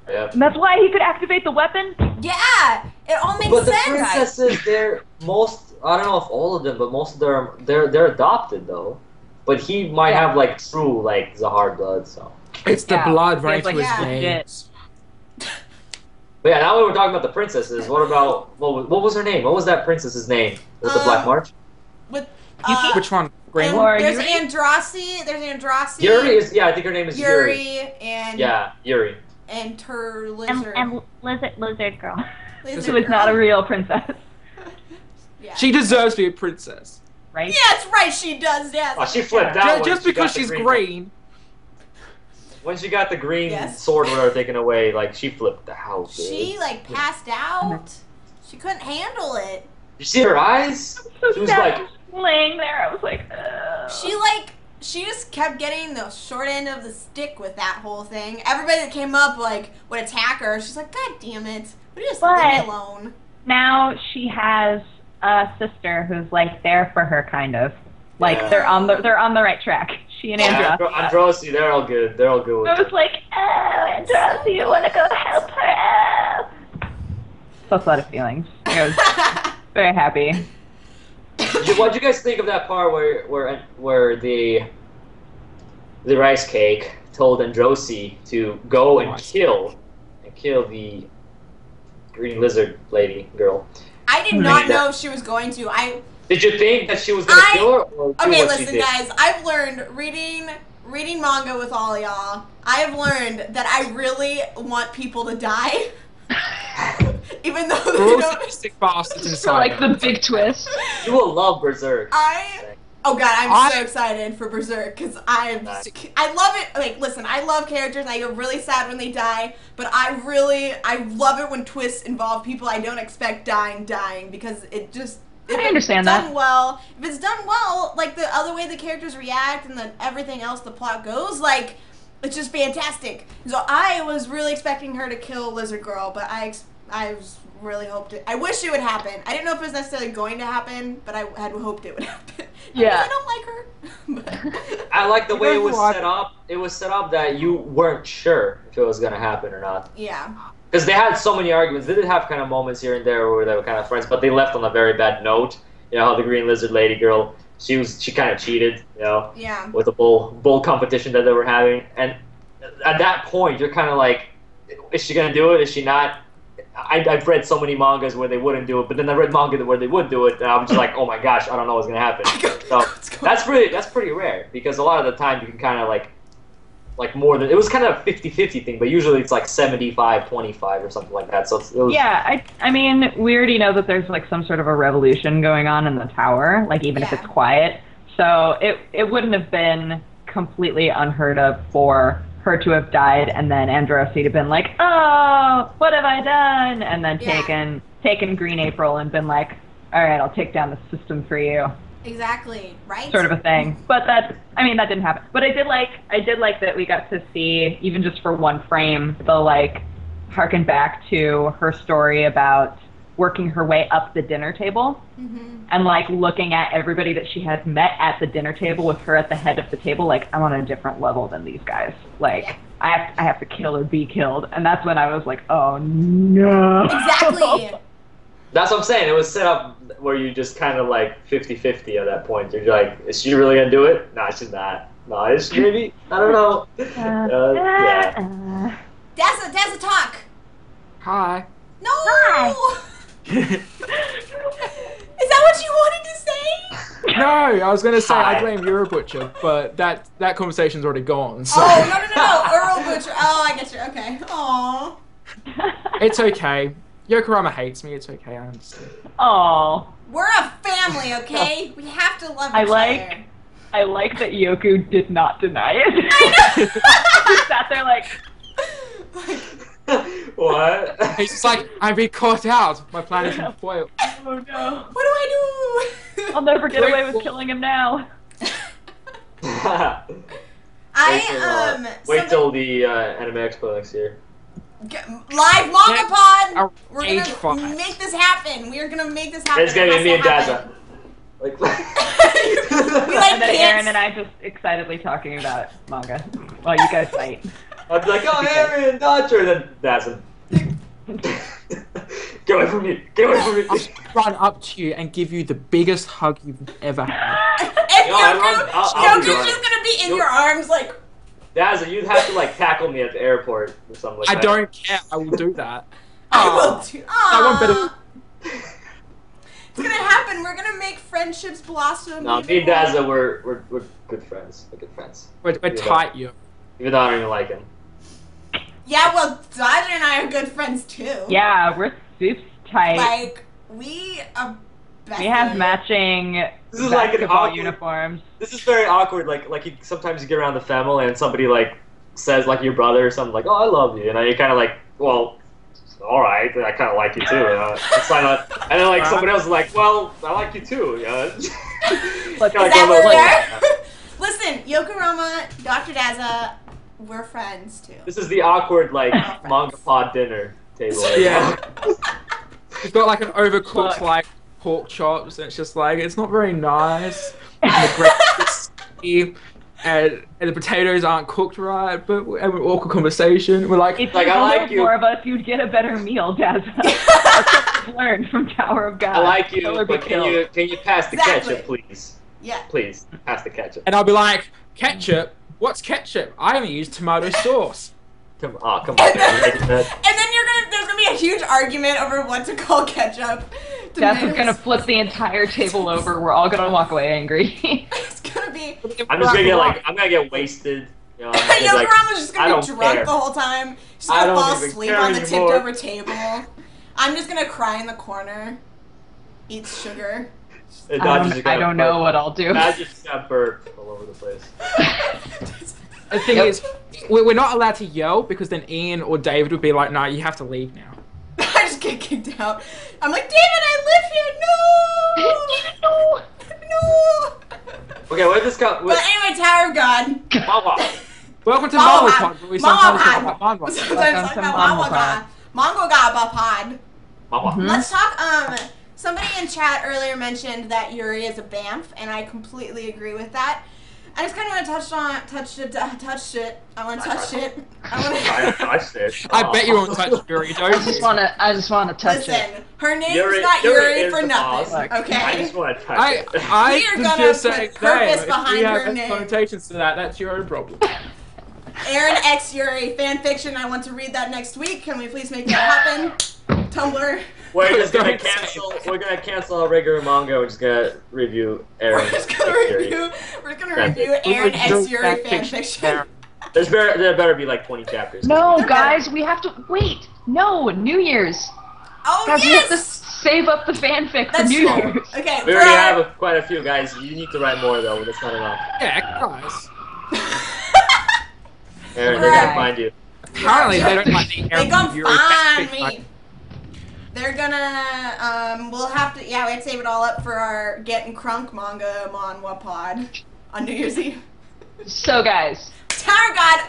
Yep. And that's why he could activate the weapon? Yeah! It all makes sense. But the princesses, I don't know if all of them, but most of them, they're adopted though. But he might have like true like Zahard blood, so. It's the blood right to his veins. But yeah, now that we're talking about the princesses, what about, what was her name? What was that princess's name? Was it the Black March? With, which one? Green one? There's Andrasi. Yuri is, I think her name is Yuri. And... Yeah, Yuri. And her lizard. And lizard girl. Who is not a real princess. She deserves to be a princess. Right? Yeah, that's right, she does, yes. Oh, she flipped out. Just because she's green. When she got the green sword whatever taken away, like, she flipped out. She, like, passed out. She couldn't handle it. You see her eyes? She was like... laying there, I was like, ugh. She just kept getting the short end of the stick with that whole thing. Everybody that came up, like, would attack her. She's like, God damn it. Would you just leave me alone? Now she has a sister who's, like, there for her, kind of. Like, they're on the right track. She and Andra. Androsi, they're all good. They're all good with I was like, oh, Androsi, you want to go help her? So a lot of feelings. I was very happy. What do you guys think of that part where the rice cake told Androsi to go and kill the green lizard lady girl? I did not know she was going to. Did you think that she was going to kill her? Or okay, listen, guys. I've learned reading manga with all y'all. I've learned that I really want people to die. Even though they don't. Bastards inside. So like the big twist. You will love Berserk. Oh god, I'm so excited for Berserk because I love it. Like, listen, I love characters. And I get really sad when they die, but I love it when twists involve people I don't expect dying because it just. I understand that. If it's done well, like the other way the characters react and then everything else the plot goes, like it's just fantastic. So I was really expecting her to kill Lizard Girl, but I really hoped it. I wish it would happen. I didn't know if it was necessarily going to happen, but I had hoped it would happen. Yeah. I don't like her. I like the way it was set up. It was set up that you weren't sure if it was gonna happen or not. Yeah. Because they had so many arguments. They did have kind of moments here and there where they were kind of friends, but they left on a very bad note. You know how the green lizard lady girl, she kind of cheated, you know, with the bull competition that they were having. And at that point, you're kind of like, is she gonna do it? Is she not? I've read so many mangas where they wouldn't do it, but then I read manga where they would do it, and I'm just like, oh my gosh, I don't know what's gonna happen. So that's pretty rare because a lot of the time you can kind of like more than, it was kind of a 50-50 thing, but usually it's like 75-25 or something like that. So it was, yeah, I mean, we already know that there's like some sort of a revolution going on in the tower, like even if it's quiet. So it wouldn't have been completely unheard of for her to have died and then Androsi to have been like, oh, what have I done? And then taken Green April and been like, all right, I'll take down the system for you. Exactly, right? Sort of a thing. But that didn't happen. But I did like that we got to see, even just for one frame, the like harken back to her story about working her way up the dinner table and like looking at everybody that she has met at the dinner table with her at the head of the table. Like, I'm on a different level than these guys. Like, I have to kill or be killed. And that's when I was like, oh no. Exactly. That's what I'm saying. It was set up where you just kind of like 50-50 at that point. You're like, is she really gonna do it? Nah, she's not. Nah, is she maybe? I don't know. Yeah. Dazza, talk. Hi. No. Hi. Is that what you wanted to say? No, I was gonna say Hi. I blame you're a butcher, but that conversation's already gone. So Oh no, Earl Butcher. Oh, I get you. Okay. Aww. it's okay. Yokorama hates me. It's okay. I understand. Oh. We're a family, okay? We have to love each other. I like that Yoku did not deny it. He sat there like, What? He's just like, I've been caught out. My plan is foiled. oh no. What do I do? I'll never get away with killing him now. Wait till the Anime Expo next year. Live MangaPod! We're Age gonna 5. make this happen. We are gonna make this happen. It's gonna be me and Dazza. Like, We like And then kids. Aaron and I just excitedly talking about manga while you guys fight. I'd be like, oh, Aaron, Dodger, and then Dazza. Get away from me! Get away from me! I'll run up to you and give you the biggest hug you've ever had. And No, I'll be Yoku's going. just gonna be in your arms like, Dazza, you'd have to like tackle me at the airport or something like I that. don't care. I will do that. I will too. I want better. It's gonna happen. We're gonna make friendships blossom. No, me and Dazza, we're good friends. We're good friends. We're tight, you. Even though I don't even like him. Yeah, well, Dodger and I are good friends too. Yeah, we're super tight. Like, we are best We have friends. matching This is like an basketball awkward- uniforms. This is very awkward. Like you, sometimes you get around the family and somebody like says like your brother or something like, "Oh, I love you," and then you're kind of like, "Well, all right, I kind of like you too." It's not, and then like someone else is like, "Well, I like you too." Yeah. Like, Is that where we are? Listen, Yokorama, Dr. Dazza, we're friends too. This is the awkward like friends. MangaPod dinner table. Right Yeah. now. You've got like an overcooked Look. like pork chops, and it's just like it's not very nice. And the bread is sticky, and the potatoes aren't cooked right. But we're having an awkward conversation. We're like, If Like, you I like like you. more of us, you'd get a better meal, Dazza. That's what we've learned from Tower of God. I like you, Kill or be but killed. can you pass the Exactly. ketchup, please? Yeah. Please pass the ketchup. and I'll be like, ketchup. What's ketchup? I only use tomato sauce. Come on, man. Like, And then there's gonna be a huge argument over what to call ketchup. Dazza's gonna flip the entire table over. We're all gonna walk away angry. It's gonna be. I'm just gonna get like I'm gonna get wasted. You know, it's like, Yokorama's just I gonna be don't drunk care. the whole time. She's I gonna don't fall even asleep care on the tipped anymore. over table. I'm just gonna cry in the corner. Eat sugar. And I Dodger's just don't, I gonna don't know burp. what I'll do. Dodger's just got burp all over the place. The thing is, we're not allowed to yell because then Ian or David would be like, "No, you have to leave now." I just get kicked out. I'm like, David, I live here. No. No. Okay, where this go? But anyway, Tower of God. Mama. Welcome to Mama MangaPod, where we sometimes talk about Mama manga. Sometimes talk about MangaPod. Manga Pod. Mama. Let's talk. Somebody in chat earlier mentioned that Yuri is a BAMF, and I completely agree with that. I just kind of want to touch it. I want to touch it. I touched it. I bet you won't touch Yuri, don't I just you? wanna touch it. Listen, her name's Yuri- not Yuri Yuri is for the nothing. boss. Okay. I just want to touch I it. We are was gonna just put saying, purpose if behind you her have name. connotations to that, that's your own problem. Aaron X Yuri fanfiction. I want to read that next week. Can we please make that happen? Tumblr. We're just gonna Don't say cancel. We're gonna cancel our regular manga. We're just gonna review Aaron. We're just gonna review. We're gonna review Aaron X Yuri fanfiction. There better be like 20 chapters. No, guys, we have to wait. No, New Year's. Oh Guys, we have to yes. save up the fanfic for That's New true. Year's. Okay. We already have quite a few guys. You need to write more though. That's not enough. Yeah, guys. Aaron, they're Right. gonna find you. Apparently, they don't like the They Aaron gonna Yuri find fanfic. me. They're gonna we'll have to we have to save it all up for our Getting Crunk manga manhwa pod on New Year's Eve. So, guys, Tower of God.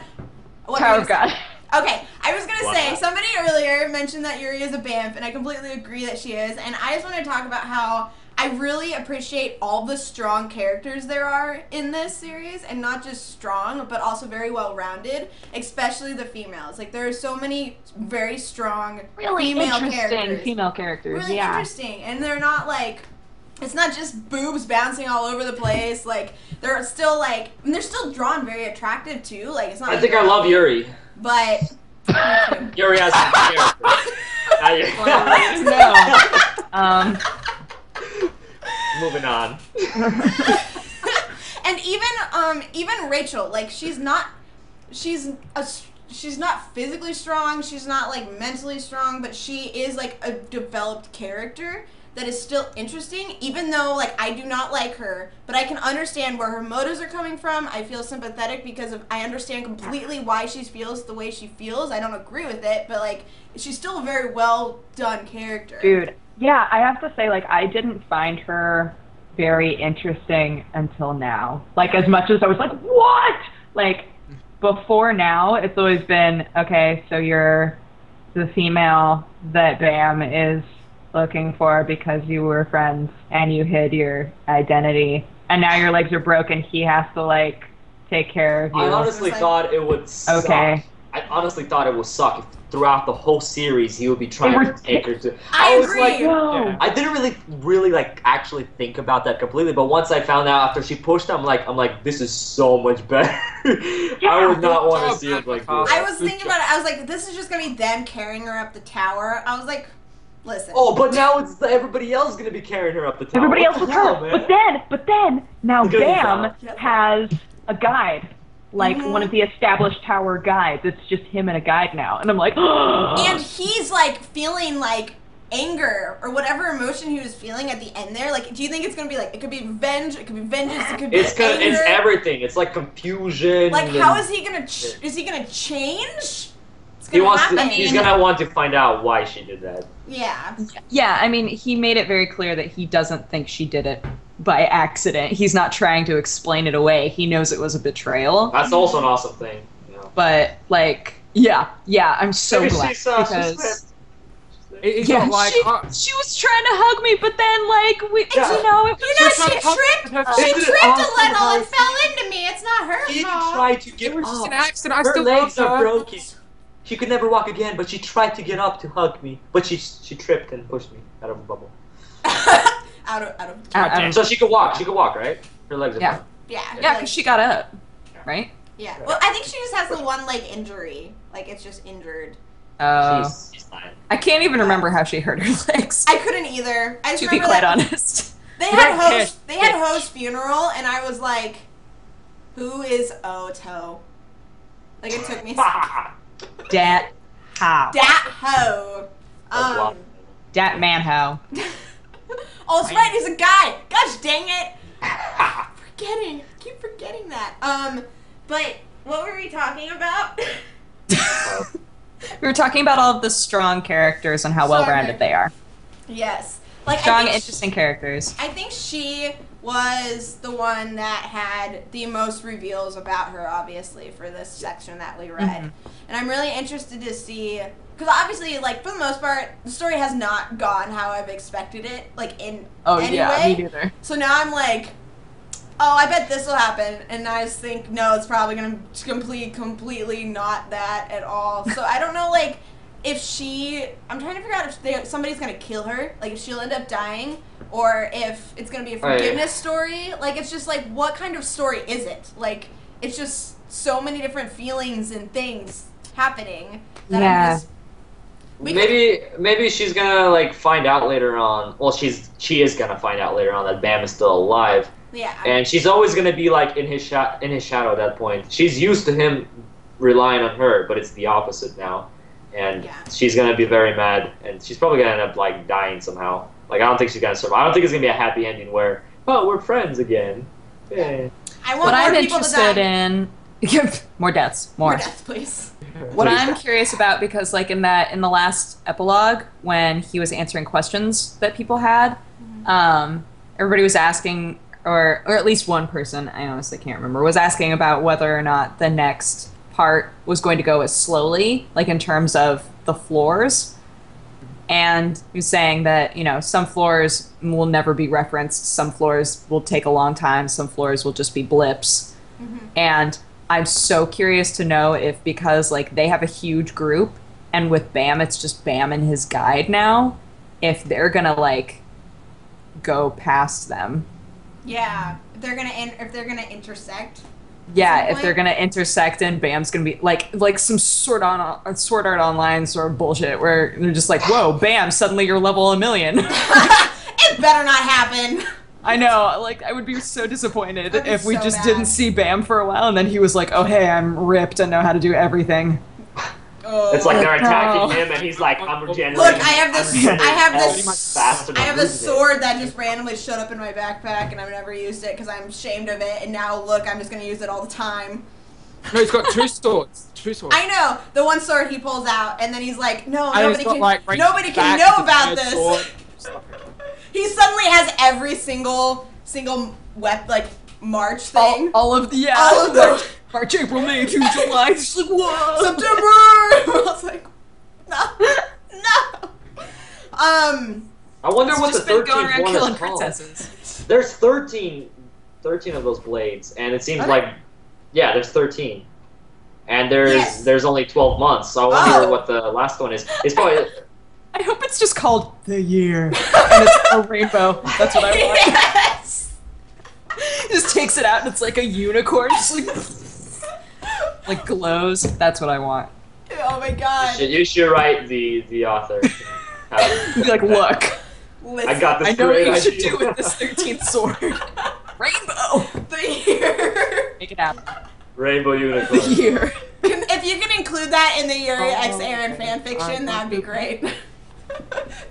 What Tower were of you God. saying? Okay, I was gonna say, somebody earlier mentioned that Yuri is a BAMF, and I completely agree that she is, and I just want to talk about how I really appreciate all the strong characters there are in this series, and not just strong, but also very well-rounded, especially the females. Like, there are so many very strong female characters. Really interesting, and they're not, like, it's not just boobs bouncing all over the place. Like, they're still, like, and they're still drawn very attractive, too. Like, it's not I think I love Yuri. But... Yuri has some character. Moving on. And even Rachel, like, she's not physically strong, she's not, like, mentally strong, but she is, like, a developed character that is still interesting, even though, like, I do not like her, but I can understand where her motives are coming from. I feel sympathetic because I understand completely why she feels the way she feels. I don't agree with it, but, like, she's still a very well done character. Dude, yeah, I have to say, like, I didn't find her very interesting until now. Like, as much as I was like, what? Like, before now, it's always been, okay, so you're the female that Bam is looking for because you were friends and you hid your identity, and now your legs are broken. He has to, like, take care of you. I honestly thought it would suck. Okay. I honestly thought it would suck if throughout the whole series he would be trying to take her to. I was agree. like, No. I didn't really like actually think about that completely, but once I found out after she pushed, I'm like, this is so much better. I would not want to see it like this. I was thinking about it. I was like, this is just gonna be them carrying her up the tower. I was like, listen. Oh, but now it's everybody else gonna be carrying her up the tower. Everybody else What was the hell, hurt. man? But then, now Good Bam job. has a guide. Like, one of the established tower guides. It's just him and a guide now. And I'm like, And he's, like, feeling, like, anger or whatever emotion he was feeling at the end there. Like, do you think it's gonna be, like, it could be revenge, it could be vengeance, it could be anger? It's everything. It's like confusion. Like, how is he gonna is he gonna change? It's He gonna wants happen. to, he's gonna want to find out why she did that. Yeah. Yeah, I mean, he made it very clear that he doesn't think she did it by accident. He's not trying to explain it away. He knows it was a betrayal. That's also an awesome thing. You know. But, like, yeah, I'm so Maybe glad. she's Because, It's yeah, not like she was trying to hug me, but then, like, Yeah. you know, it was You know, She's she trying to tripped. talk- She They did it tripped a awesome little and hard. fell into me. It's not her She fault. tried to it get was just up. an accident. I Her still legs love are her. broken. She could never walk again, but she tried to get up to hug me. But she tripped and pushed me out of a bubble. out of. Out of- So she could walk. She could walk, right? Her legs are Yeah. fine. Yeah. Yeah, like- because she got up, right? Yeah. Well, I think she just has the one leg injury. Like, it's just injured. She's fine. I can't even remember how she hurt her legs, I couldn't either. I just to be remember quite that honest. they You had don't host. care. They had host funeral, and I was like, "Who is Oto?" Like, it took me. Dat how? Dat ho. Dat man how? Oh, that's right. He's a guy. Gosh dang it. Keep forgetting that. But what were we talking about? We were talking about all of the strong characters and how well-rounded they are. Yes. Like, Strong, interesting characters. I think she was the one that had the most reveals about her, obviously, for this section that we read. Mm-hmm. And I'm really interested to see, because obviously, like, for the most part, the story has not gone how I've expected it, like, in any way. me neither. So now I'm like, oh, I bet this will happen. And I just think, no, it's probably going to completely not that at all. So I don't know, like, if I'm trying to figure out if somebody's going to kill her, like, if she'll end up dying, or if it's going to be a forgiveness story. Like, it's just, like, what kind of story is it? Like, it's just so many different feelings and things happening that Yeah. I'm just... Maybe she's gonna like find out later on. Well, she is gonna find out later on that Bam is still alive, Yeah. and she's always gonna be like in his shadow at that point. She's used to him relying on her, but it's the opposite now, and Yeah. she's gonna be very mad, and she's probably gonna end up like dying somehow. Like I don't think she's gonna survive. I don't think it's gonna be a happy ending where we're friends again. Yeah. I want What more I'm people to interested die. in... more deaths. More deaths, please. What I'm curious about, because like in the last epilogue when he was answering questions that people had, everybody was asking, or at least one person, I honestly can't remember, was asking about whether or not the next part was going to go as slowly, like in terms of the floors. And he was saying that, you know, some floors will never be referenced, some floors will take a long time, some floors will just be blips. And I'm so curious to know if, because like they have a huge group, and with Bam it's just Bam and his guide now, if they're gonna like go past them. Yeah, if they're gonna intersect. Yeah, if they're gonna intersect and Bam's gonna be like some Sword Art Online sort of bullshit where they're just like, whoa, Bam, suddenly you're level 1,000,000. It better not happen. I know, like I would be so disappointed if we so just mad. didn't see Bam for a while and then he was like, oh hey, I'm ripped and know how to do everything. It's like they're attacking him, and he's like, "I'm regenerating." Look, I have this sword that just randomly showed up in my backpack, and I've never used it because I'm ashamed of it. And now, look, I'm just gonna use it all the time. No, he's got two swords. Two swords. I know the one sword he pulls out, and then he's like, "No, And nobody he's got, can. like, right Nobody can back know to the about third this." sword. He suddenly has every single March thing. All of the All of the March, April, May, June, July. It's like, whoa. September. I was like, no. I wonder what the just been 13th going around one killing is called. princesses. There's 13 of those blades, and it seems like, yeah, there's 13, and there's only 12 months. So I wonder what the last one is. It's probably. I hope it's just called The Year, and it's a rainbow. That's what I want. Yes. Just takes it out, and it's like a unicorn, just like glows. That's what I want. Oh my god. You should write the author. Be like, look, Listen, I got this. I know what great you should idea. do with this 13th sword. Rainbow. The year. Make it happen. Rainbow unicorn. The Year. If you can include that in the Yuri X Aaron fanfiction, that'd be great.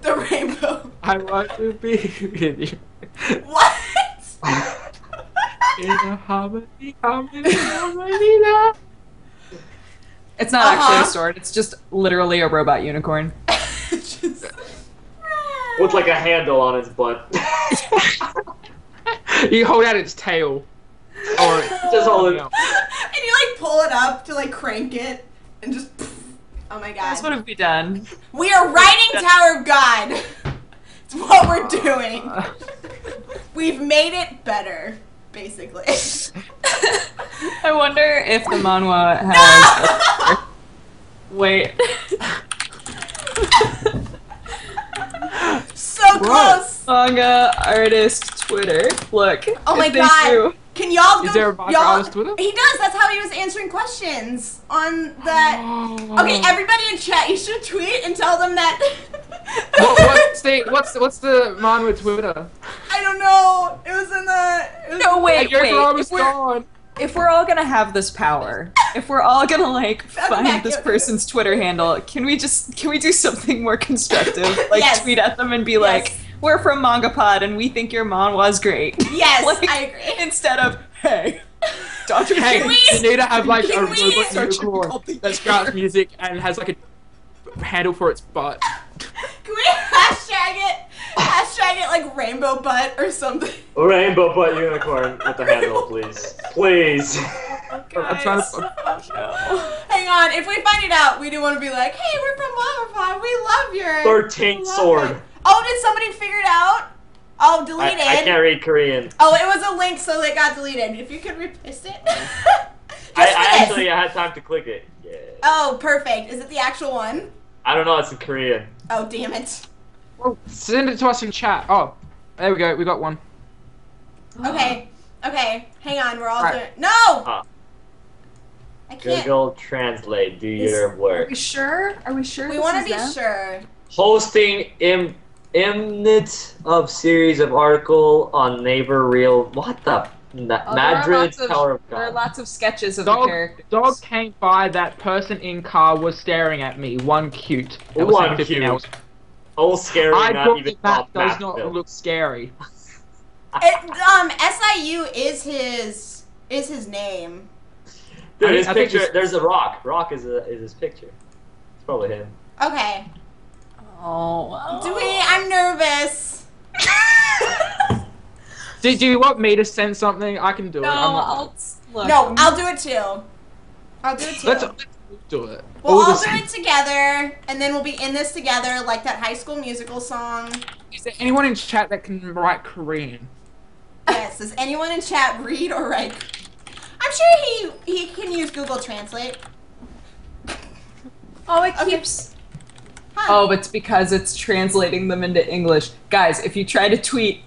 The rainbow. I want to be with you. What? In a harmony now. It's not actually a sword. It's just literally a robot unicorn. Just... With like a handle on its butt. You hold out its tail. Or Just hold it. And you like pull it up to like crank it and just. Oh my god. That's what have we done? We are writing Tower of God. It's what we're doing. We've made it better, basically. I wonder if the manhwa has. Wait. So close. Manga artist Twitter. Look. Oh my if they god. do- Can y'all go? Is there a manga y'all, artist Twitter? He does. That's how he was answering questions on that. Oh. Okay, everybody in chat, you should tweet and tell them that. What's the man with Twitter? I don't know. It was in the. No, wait. Gone. If we're all gonna have this power, if we're all gonna like find back this up. person's Twitter handle, can we do something more constructive? Like Yes. tweet at them and be like, "We're from MangaPod and we think your manhwa's great." Yes, Like, I agree. Instead of, "Hey, Dr. Hey, Can we- you need to have like a can we- robot unicorn that spouts music and has like a handle for its butt. Can we hashtag it? Hashtag it like rainbow butt or something. Rainbow butt unicorn with the handle, please. Please. I'm trying to. Hang on, if we find it out, we do want to be like, hey, we're from MangaPod. We love your 13th we love sword. it. Oh, did somebody figure it out? Oh, deleted. I can't read Korean. Oh, it was a link, so it got deleted. If you could replace it. I Just for this. had time to click it. Yeah. Oh, perfect. Is it the actual one? I don't know, it's in Korean. Oh, damn it. Well, send it to us in chat. Oh, there we go. We got one. Okay. Okay. Hang on. We're all Alright. doing. No. Ah. I can't. Google Translate, do your Are work. we sure? Are we sure? We this want to is be them? sure. Hosting Imnit of series of article on neighbor real. What the? Madrid Tower of There are God. lots of sketches of the Dog, characters. dog came by. That person in car was staring at me. One cute. That was One saying 15 cute. hours. Oh, scary, I not thought even that top does math not film. look scary. SIU is his name. Dude, I his think picture. it's- There's a rock. Rock is his picture. It's probably him. Okay. Oh. Do we? I'm nervous. Do you want me to send something? I can do No, it. I'm not. I'll look. No, I'll do it too. I'll do it too. Let's do it. We'll all do same. it together, and then we'll be in this together, like that High School Musical song. Is there anyone in chat that can write Korean? Yes. Does anyone in chat read or write? I'm sure he can use Google Translate. Oh, it keeps. Huh. Oh, it's because it's translating them into English. Guys, if you try to tweet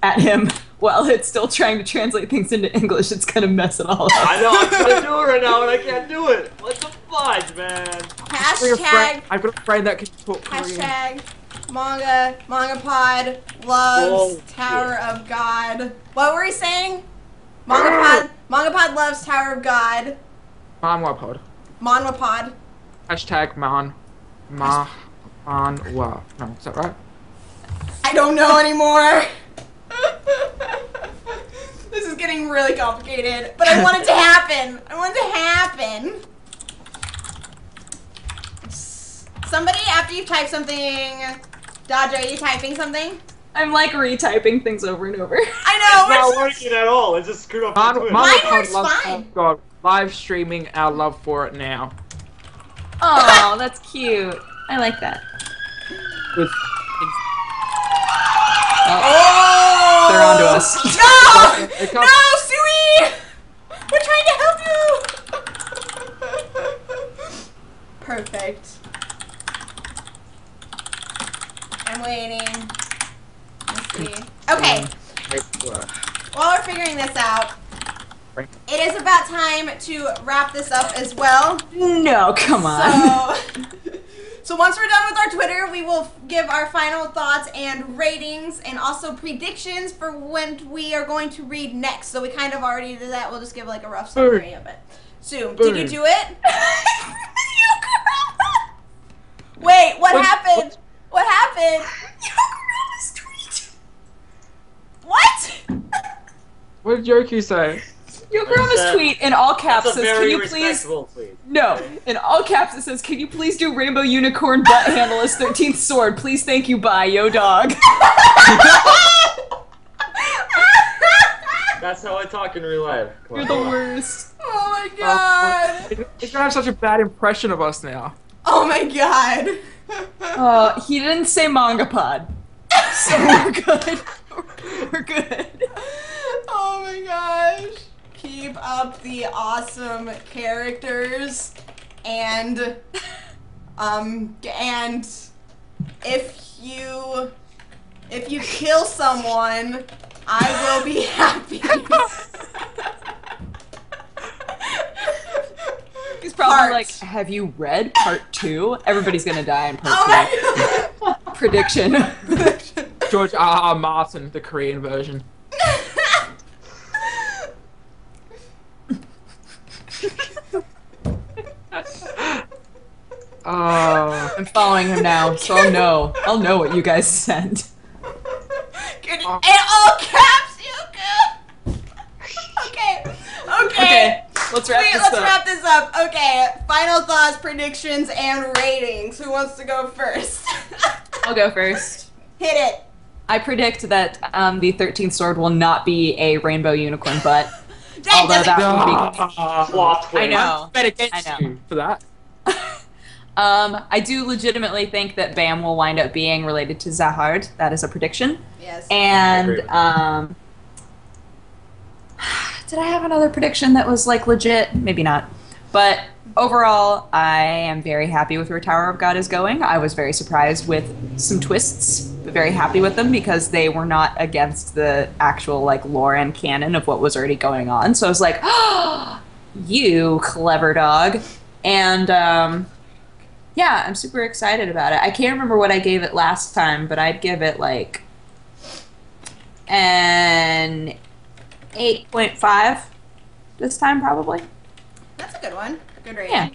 at him while it's still trying to translate things into English, it's gonna mess it all up. I know, I'm trying to do it right now and I can't do it. What the fudge, man? Hashtag. I've got a friend that can talk Korean. Hashtag. MangaPod loves Tower of God. What were we saying? MangaPod loves Tower of God. MangaPod. MangaPod. Hashtag manwa. No, is that right? I don't know anymore. This is getting really complicated, but I want it to happen. I want it to happen. Somebody, after you've typed something, Dodger, are you typing something? I'm like retyping things over and over. I know. It's not working at all. It just screwed up my Twitter. Mine MangaPod works loves fine. God. Live streaming our love for it now. Oh, that's cute. I like that. With Oh! They're onto us. No! Here it No, comes. Sui! We're trying to help you! Perfect. I'm waiting. Let's see. Okay, while we're figuring this out, it is about time to wrap this up as well. No, come on. So once we're done with our Twitter, we will give our final thoughts and ratings and also predictions for when we are going to read next. So we kind of already did that. We'll just give like a rough summary of it. Sue, did you do it? Wait, what happened? What happened? What? What did Yoku say? Yokohama's tweet in all caps That's a says, "Can very you please?" respectable tweet. No, in all caps it says, "Can you please do Rainbow Unicorn butt handle as 13th sword? Please, thank you, bye, yo dog." That's how I talk in real life. Come You're on, the come on. worst. Oh my god. He's gonna have such a bad impression of us now. Oh my god. He didn't say MangaPod, so we're good. We're good. Oh my gosh. Keep up the awesome characters and if you kill someone, I will be happy. He's probably Heart. like, "Have you read part 2? Everybody's gonna die in part Oh 2. my god. Prediction. George R. Martin, the Korean version. I'm following him now, so I'll know what you guys sent. In all caps, Yuku. Okay. Let's wrap Wait, this let's up. wrap this up. Okay, final thoughts, predictions, and ratings. Who wants to go first? I'll go first. Hit it. I predict that the 13th sword will not be a rainbow unicorn butt. Although that would be... Plot I twist. know. Bet against I know. you for that. I do legitimately think that Bam will wind up being related to Zahard. That is a prediction. Yes. And did I have another prediction that was like legit? Maybe not. But overall, I am very happy with where Tower of God is going. I was very surprised with some twists, but very happy with them because they were not against the actual like lore and canon of what was already going on. So I was like, oh, you clever dog. And yeah, I'm super excited about it. I can't remember what I gave it last time, but I'd give it like an 8.5 this time probably. That's a good one. Good rating. Yeah.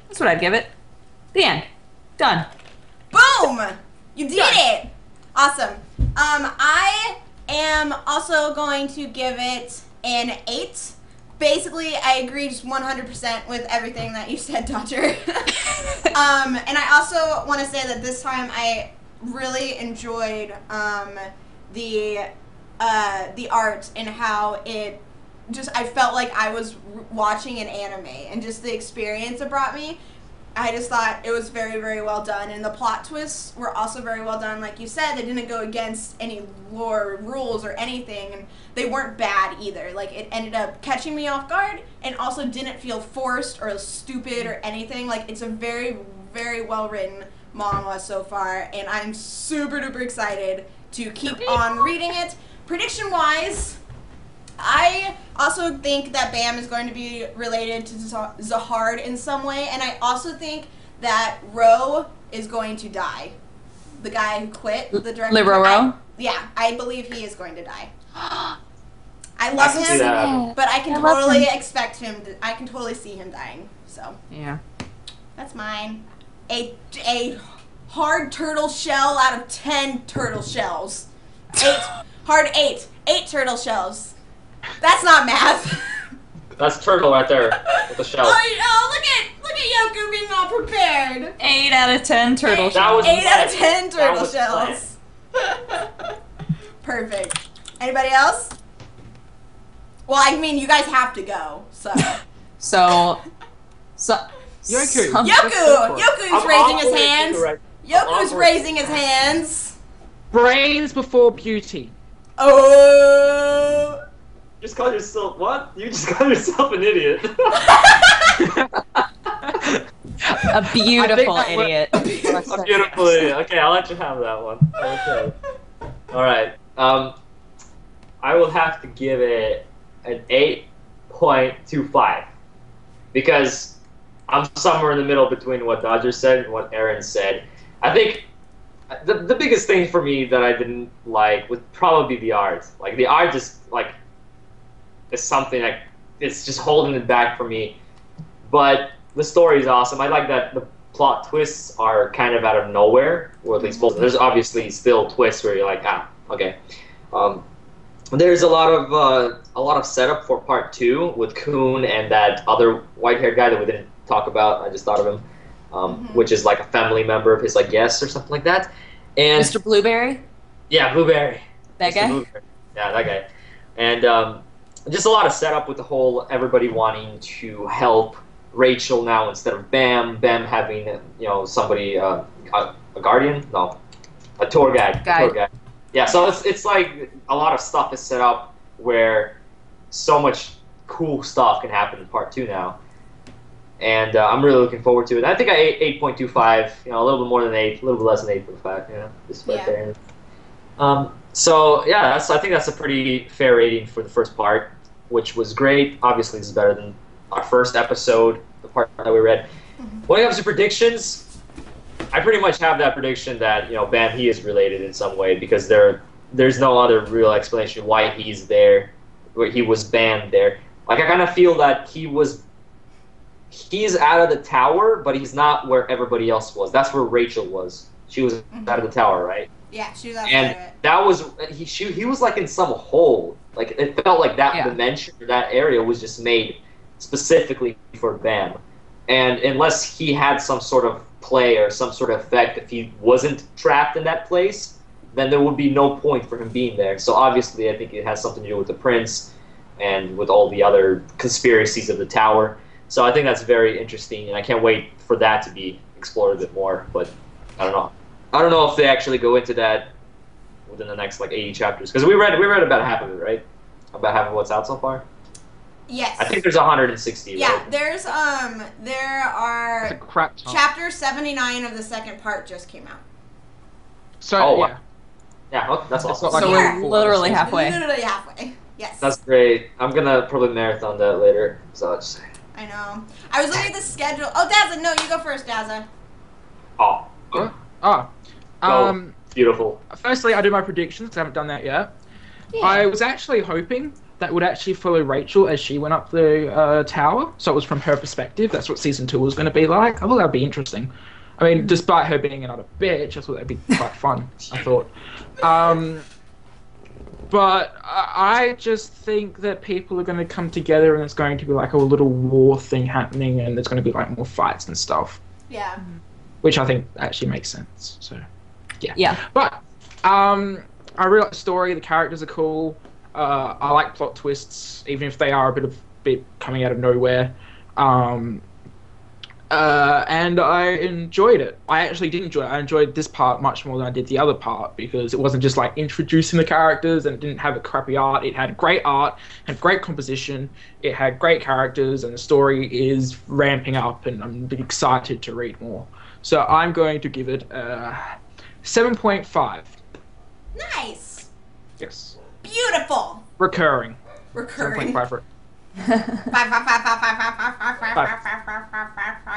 That's what I'd give it. The end. Done. Boom! You did it! Awesome. I am also going to give it an 8. Basically, I agree just 100% with everything that you said, Dodger. And I also want to say that this time I really enjoyed the art and how it I felt like I was watching an anime, and just the experience it brought me. I just thought it was very, very well done, and the plot twists were also very well done. Like you said, they didn't go against any lore rules or anything, and they weren't bad either. Like, it ended up catching me off guard, and also didn't feel forced or stupid or anything. Like, it's a very, very well written manga so far, and I'm super duper excited to keep on reading it. Prediction wise, I also think that Bam is going to be related to Zahard in some way, and I also think that Ro is going to die. The guy who quit, the director. Ro? Yeah, I believe he is going to die. I love him, Yeah. but I can totally expect him. I can totally see him dying. So Yeah. that's mine. A hard turtle shell out of 10 turtle shells. 8 turtle shells. That's not math. That's turtle right there with the shell. Look at Yoku being all prepared. 8 out of 10 turtle That was shells. 8 out of 10 That turtle was shells. Perfect. Anybody else? Well, I mean, you guys have to go, so. So Yoku. Yoku's raising his hands. Right. Yoku's raising his hands. Brains before beauty. Oh. Just call yourself what? You just call yourself an idiot. a beautiful I think idiot. Beautifully. Okay, I'll let you have that one. Okay. All right. I will have to give it an 8.25 because I'm somewhere in the middle between what Dodger said and what Aaron said. I think the biggest thing for me that I didn't like would probably be the art. Like the art just like is something like it's just holding it back for me. But the story is awesome. I like that the plot twists are kind of out of nowhere, or at least there's obviously still twists where you're like, okay. There's a lot of setup for part 2 with Kun and that other white-haired guy that we didn't talk about. I just thought of him, which is like a family member of his, I guess, or something like that. And Mr. Blueberry? yeah, Blueberry. That guy? Blueberry. Yeah, that guy. And just a lot of setup with the whole everybody wanting to help Rachel now instead of Bam. Bam having somebody a guardian, no, a tour guide. Tour guide. Yeah, so it's like a lot of stuff is set up where so much cool stuff can happen in part 2 now, and I'm really looking forward to it. I think I ate 8.25, a little bit more than 8, a little bit less than 8.5, just right there. So yeah, I think that's a pretty fair rating for the first part, which was great. Obviously, this is better than our first episode, the part that we read. When it comes to predictions, I pretty much have that prediction that Bam, he is related in some way because there's no other real explanation why he's there, where he was banned there. Like I kind of feel that he's out of the tower, but he's not where everybody else was. That's where Rachel was. She was out of the tower, right? Yeah, she was out and of it. that was he was like in some hole. Like it felt like that dimension or that area was just made specifically for Bam. And unless he had some sort of play or some sort of effect, if he wasn't trapped in that place, then there would be no point for him being there. So obviously I think it has something to do with the prince and with all the other conspiracies of the tower. So I think that's very interesting, and I can't wait for that to be explored a bit more. But I don't know. I don't know if they actually go into that within the next 80 chapters, because we read about half of it, right? About half of what's out so far. Yes. I think there's 160. Yeah, right? there are It's a crap ton. chapter 79 of the second part just came out. So Oh, yeah. Yeah, well, that's awesome. not like So Yeah. we're literally halfway. Literally halfway. Yes. That's great. I'm gonna probably marathon that later. So I'll just say. I know. I was looking at the schedule. Oh, Dazza, no, you go first, Dazza. Oh. Beautiful. Firstly, I do my predictions because I haven't done that yet. Yeah. I was actually hoping that would actually follow Rachel as she went up the tower, so it was from her perspective. That's what season 2 was going to be like. I thought that'd be interesting. I mean, despite her being another bitch, I thought that'd be quite fun. I thought. But I just think that people are going to come together and it's going to be like a little war thing happening, and there's going to be like more fights and stuff, Yeah. which I think actually makes sense. So, yeah. Yeah. But I really like the story. The characters are cool. I like plot twists, even if they are a bit coming out of nowhere. And I enjoyed it. I actually did enjoy it. I enjoyed this part much more than I did the other part because it wasn't just like introducing the characters and it didn't have a crappy art. It had great art, had great composition, it had great characters, and the story is ramping up, and I'm excited to read more. So I'm going to give it 7.5. Nice. Yes. Beautiful. Recurring. 7.5.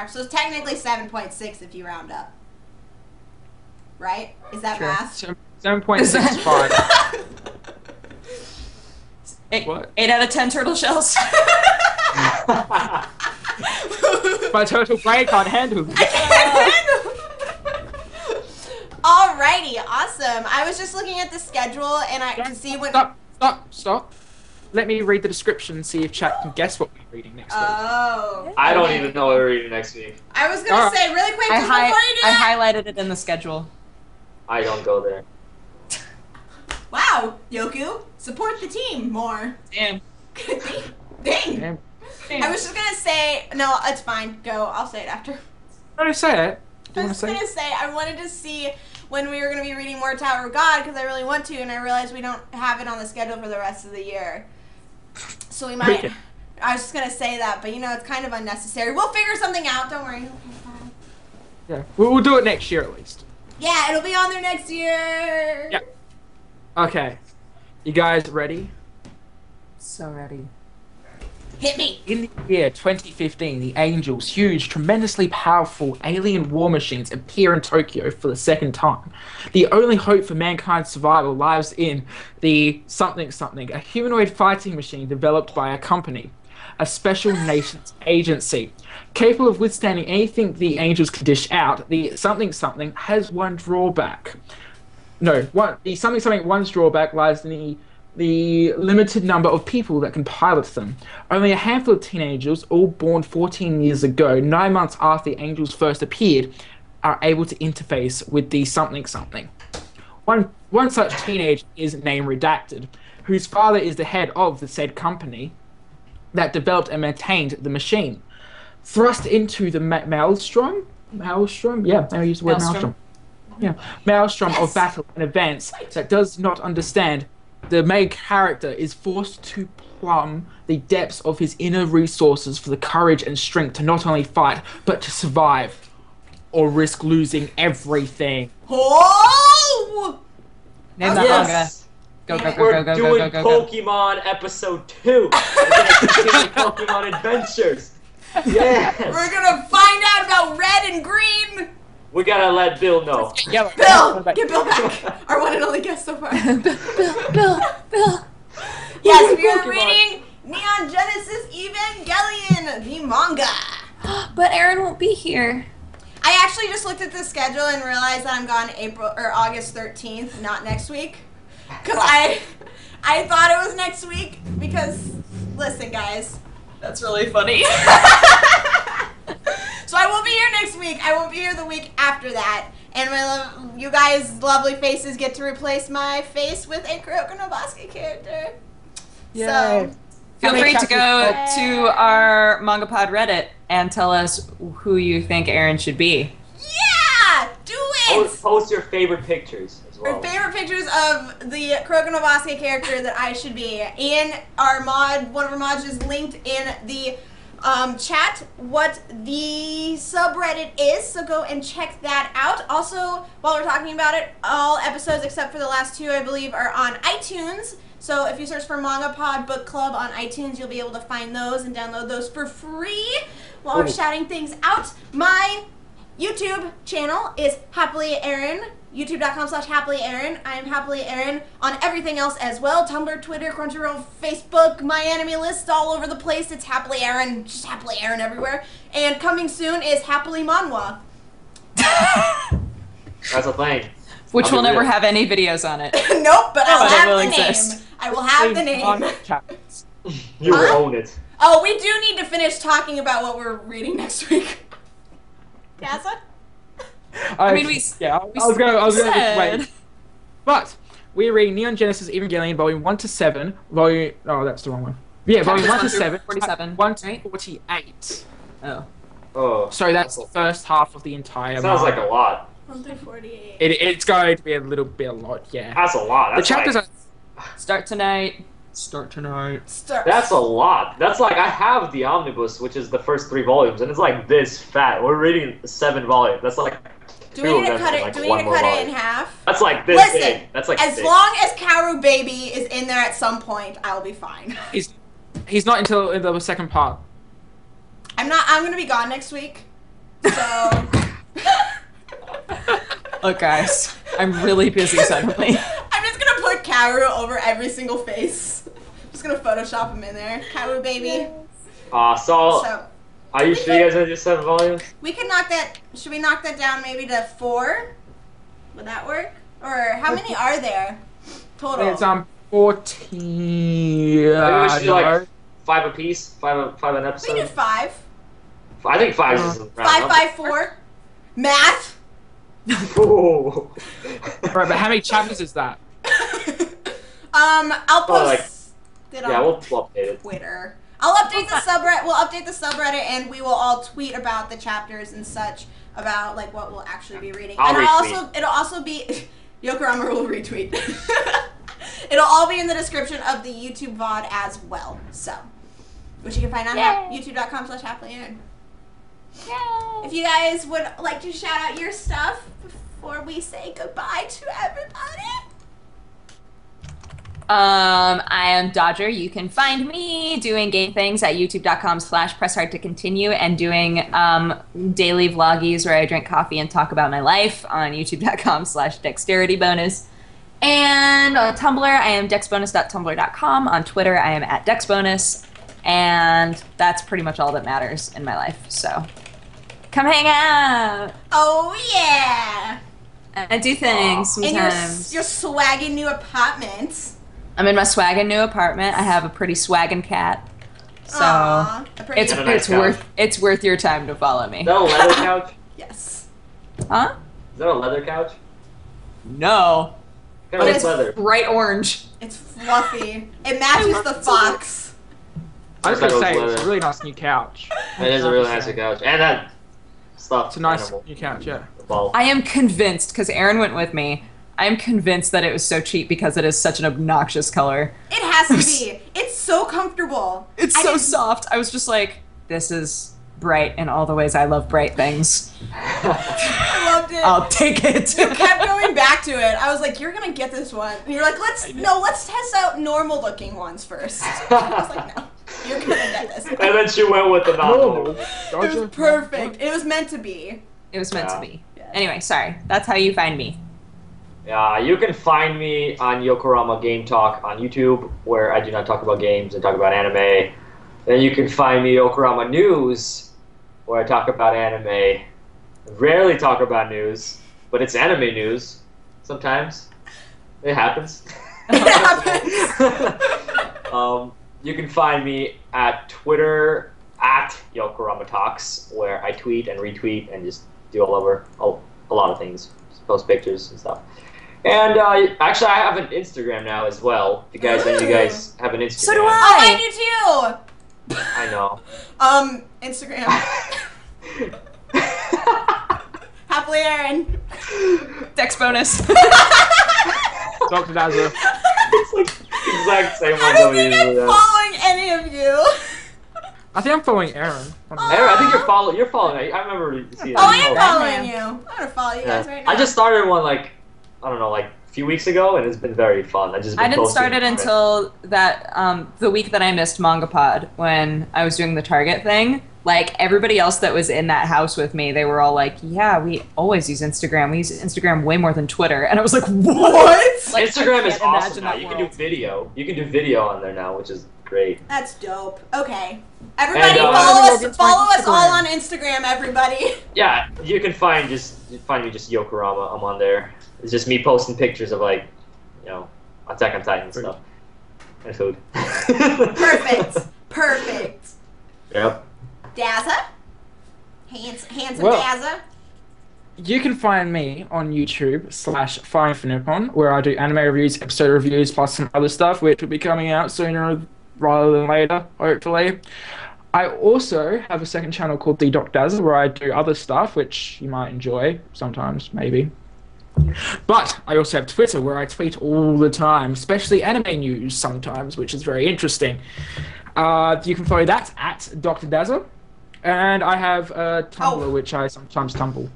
So it's technically 7.6 if you round up. Right? Is that math? 7.65. What? 8 out of 10 turtle shells. My turtle brain can't handle it. Alrighty, awesome. I was just looking at the schedule and I can see when. Stop. Let me read the description and see if chat can guess what we're reading next week. Oh. I don't even know what we're reading next week. I was gonna say really quick just before you do I that. highlighted it in the schedule. I don't go there. Wow, Yoku, support the team more. Damn. Dang. I was just gonna say no. It's fine. Go. I'll say it after. How do you say it? I was gonna say I wanted to see when we were gonna be reading more Tower of God because I really want to, and I realized we don't have it on the schedule for the rest of the year. So we might. Okay. I was just gonna say that, but it's kind of unnecessary. We'll figure something out. Don't worry. Yeah, we'll do it next year at least. Yeah, it'll be on there next year. Yeah. Okay. You guys ready? So ready. Hit me. In the year 2015, the Angels, huge, tremendously powerful alien war machines, appear in Tokyo for the second time. The only hope for mankind's survival lies in the something, a humanoid fighting machine developed by a company, a special nations agency. Capable of withstanding anything the Angels can dish out, the something has one drawback. One's drawback lies in the limited number of people that can pilot them. Only a handful of teenagers, all born 14 years ago, 9 months after the Angels first appeared, are able to interface with the something. One such teenager is named Redacted, whose father is the head of the said company that developed and maintained the machine. Thrust into the maelstrom? Yeah, I use the word maelstrom. Yeah, maelstrom of battle and events that does not understand. The main character is forced to plumb the depths of his inner resources for the courage and strength to not only fight, but to survive, or risk losing everything. Oh! Name that manga. Go. We're doing Pokemon episode 2. We're gonna continue Pokemon adventures. Yeah. We're gonna find out about red and green. We gotta let Bill know. Bill, get Bill back. Our one and only guest so far. Bill. Yes, we are reading Neon Genesis Evangelion, the manga. But Erin won't be here. I actually just looked at the schedule and realized that I'm gone August 13th, not next week. Cause I thought it was next week because listen, guys. That's really funny. So I won't be here next week. I won't be here the week after that. And you guys' lovely faces get to replace my face with a Kuroko no Basket character. Yay. So Feel free to go to our MangaPod Reddit and tell us who you think Erin should be. yeah, do it. Post your favorite pictures as well. Our favorite pictures of the Kuroko no Basket character that I should be. In our mod, one of our mods is linked in the chat what the subreddit is, so go and check that out. Also, while we're talking about it, all episodes except for the last 2, I believe, are on iTunes. So if you search for MangaPod Book Club on iTunes, you'll be able to find those and download those for free. While we're shouting things out, my YouTube channel is HappiLeeErin, youtube.com/HappiLeeErin. I am HappiLeeErin on everything else as well. Tumblr, Twitter, Crunchyroll, Facebook, my anime list all over the place. It's HappiLeeErin, just HappiLeeErin everywhere. And coming soon is Happily Manhwa. That's a thing. Which will never have any videos on it. Nope, but I'll But it have will the exist. name. I will have the name. You will own it. Oh, we do need to finish talking about what we're reading next week. Casa? I mean, we was gonna wait. But we're reading Neon Genesis Evangelion, volume 1 to 7. Volume. Oh, that's the wrong one. Yeah, volume 1 to 7. 47. 1 to right? 48. Oh. Oh, So that's the first half of the entire. sounds like manga. a lot. 1 through 48. It's going to be a little bit a lot, yeah. That's a lot. The That's chapters like, are. Start tonight. Start tonight. Start. That's a lot. That's like I have the omnibus, which is the first 3 volumes, and it's like this fat. We're reading 7 volumes. That's like Do 2 we need of to them cut and, it? like, Do we one need to more cut it volume. in half? That's like this Listen, big. That's like as thick. long as Karu Baby is in there at some point, I'll be fine. He's not until the second part. I'm gonna be gone next week. So Look, guys, I'm really busy suddenly. I'm just gonna put Karu over every single face. Just gonna Photoshop him in there. Karu Baby. So, are you sure you guys want to do 7 volumes? We can knock that. Should we knock that down maybe to 4? Would that work? Or how many are there total? It's 14. Maybe we should do no. like 5 apiece, 5 an We episode. can do 5. I think 5 is around 5, 5, 4. Math. Ooh. Right, but how many chapters is that? I'll post it on Yeah, we'll update it. Twitter. I'll update the subreddit. We'll update the subreddit, and we will all tweet about the chapters and such about like what we'll actually be reading. I'll retweet. Also, it'll also be Yokorama will retweet. It'll all be in the description of the YouTube VOD as well. So, which you can find on youtube.com/HappiLeeErin. If you guys would like to shout out your stuff before we say goodbye to everybody. I am Dodger. You can find me doing game things at youtube.com/presshardtocontinue and doing daily vloggies where I drink coffee and talk about my life on youtube.com/dexterity_bonus. And on Tumblr, I am dexbonus.tumblr.com. On Twitter, I am at dexbonus. And that's pretty much all that matters in my life. So come hang out. Oh yeah! I do things In sometimes. your swaggy new apartment. I'm in my swaggin' new apartment. I have a pretty swaggin' cat. So Aw, a pretty- it's And a nice it's worth your time to follow me. Is that a leather couch? yes. Huh? Is that a leather couch? No. Kind of But like it's leather. bright orange. It's fluffy. It matches the fox. I was I thought gonna it say was it's a leather. really nice new couch. It is a really nice couch. And that stuff. It's a nice animal. new couch, yeah. The ball. I am convinced, because Aaron went with me, I am convinced that it was so cheap because it is such an obnoxious color. It has to be. It's so comfortable. It's I so didn't- soft. I was just like, this is bright in all the ways I love bright things. I loved it. I'll take it. You kept going back to it. I was like, "You're gonna get this one," and you're like, "Let's test out normal looking ones first." I was like, "No, you're gonna get this." And then she went with the novel. It was perfect. It was meant to be. It was meant Yeah. to be. Yeah. Anyway, sorry. That's how you find me. Yeah, you can find me on Yokorama Game Talk on YouTube, where I do not talk about games and talk about anime. Then you can find me Yokorama News, where I talk about anime. Rarely talk about news, but it's anime news. Sometimes it happens. It happens. You can find me at Twitter at Yokorama Talks, where I tweet and retweet and just do a lot of things, just post pictures and stuff. And actually, I have an Instagram now as well. If you guys, any of you guys have an Instagram. So do Oh, I. I do too. I know. Instagram. Happily Aaron. Dex bonus. Dr. Dazzler. It's like the exact same I ones don't that we think I'm usually have. following any of you. I think I'm following Aaron. Aaron, I think you're following. You're following. I remember seeing Oh, I am that. following you. I'm gonna follow you guys right now. I just started one like I don't know, like a few weeks ago, and it's been very fun. I I didn't start it until that the week that I missed MangaPod when I was doing the Target thing. Like everybody else that was in that house with me, they were all like, "Yeah, we always use Instagram. We use Instagram way more than Twitter." And I was like, "What?" Like, Instagram I is can't awesome imagine now. that You can do world. video. You can do video on there now, which is great. That's dope. Okay. Everybody And, follow us Instagram. all on Instagram, everybody. Yeah, you can find me just Yokorama. I'm on there. It's just me posting pictures of like, Attack on Titan stuff and food. Perfect. Yep. Dazza? Handsome Well- Dazza? You can find me on YouTube/FineForNippon, where I do anime reviews, episode reviews, plus some other stuff, which will be coming out sooner rather than later, hopefully. I also have a second channel called The Doc Dazzle, where I do other stuff, which you might enjoy sometimes, maybe. But I also have Twitter, where I tweet all the time, especially anime news sometimes, which is very interesting. You can follow that at Dr. Dazzle. And I have Tumblr, which I sometimes tumble.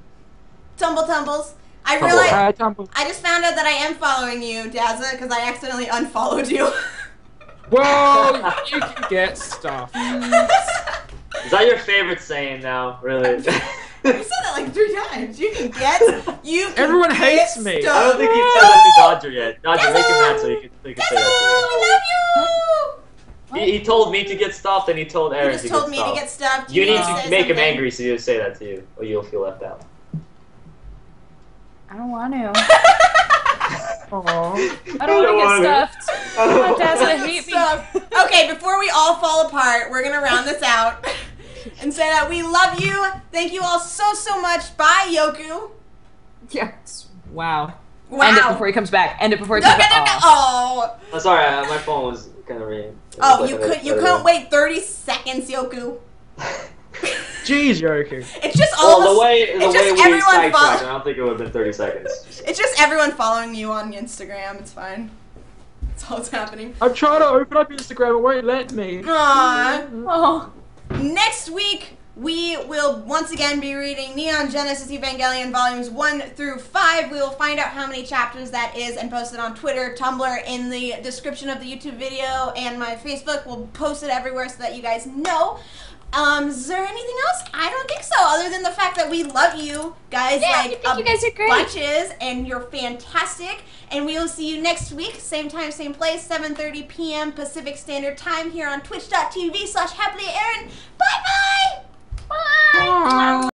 Tumbles. I Tumble. realized Tumble. I just found out that I am following you, Dazza, because I accidentally unfollowed you. Well, you can get stuff. Is that your favorite saying now? Really? You said that like 3 times. You can get. Everyone hates me. Stuff. I don't think he said that to Dodger yet. Dodger, make him mad so he can say that to I love you. you. He told me to get stuff, and he told Aaron You to just get told me stuff. to get stuff. You need say to make him something? angry so he'll say that to you, or you'll feel left out. I don't want to. Aww. I don't want to get stuffed. I don't want Dazzle to hate me. Stuff. Okay, before we all fall apart, we're gonna round this out and say that we love you. Thank you all so much. Bye, Yoku. Yes. Wow. Wow. End it before he comes back. End it before he No, comes no, back. no, no. Aw. Oh. Oh, sorry, my phone was kind of ringing. Oh, you couldn't wait 30 seconds, Yoku. Jeez, Yoku. It's just all Well, of the way it's we just everyone sidetracked, I follow- don't think it would have been 30 seconds. It's just everyone following you on Instagram. It's fine. That's all that's happening. I'm trying to open up Instagram, it won't let me. Aww. Oh. Next week, we will once again be reading Neon Genesis Evangelion volumes 1 through 5. We will find out how many chapters that is and post it on Twitter, Tumblr, in the description of the YouTube video, and my Facebook. We'll post it everywhere so that you guys know. Is there anything else? I don't think so, other than the fact that we love you guys like I think you guys are great. bunches, and you're fantastic. And we will see you next week, same time, same place, 7:30 p.m. Pacific Standard Time here on twitch.tv/HappiLeeErin. Bye-bye! Bye!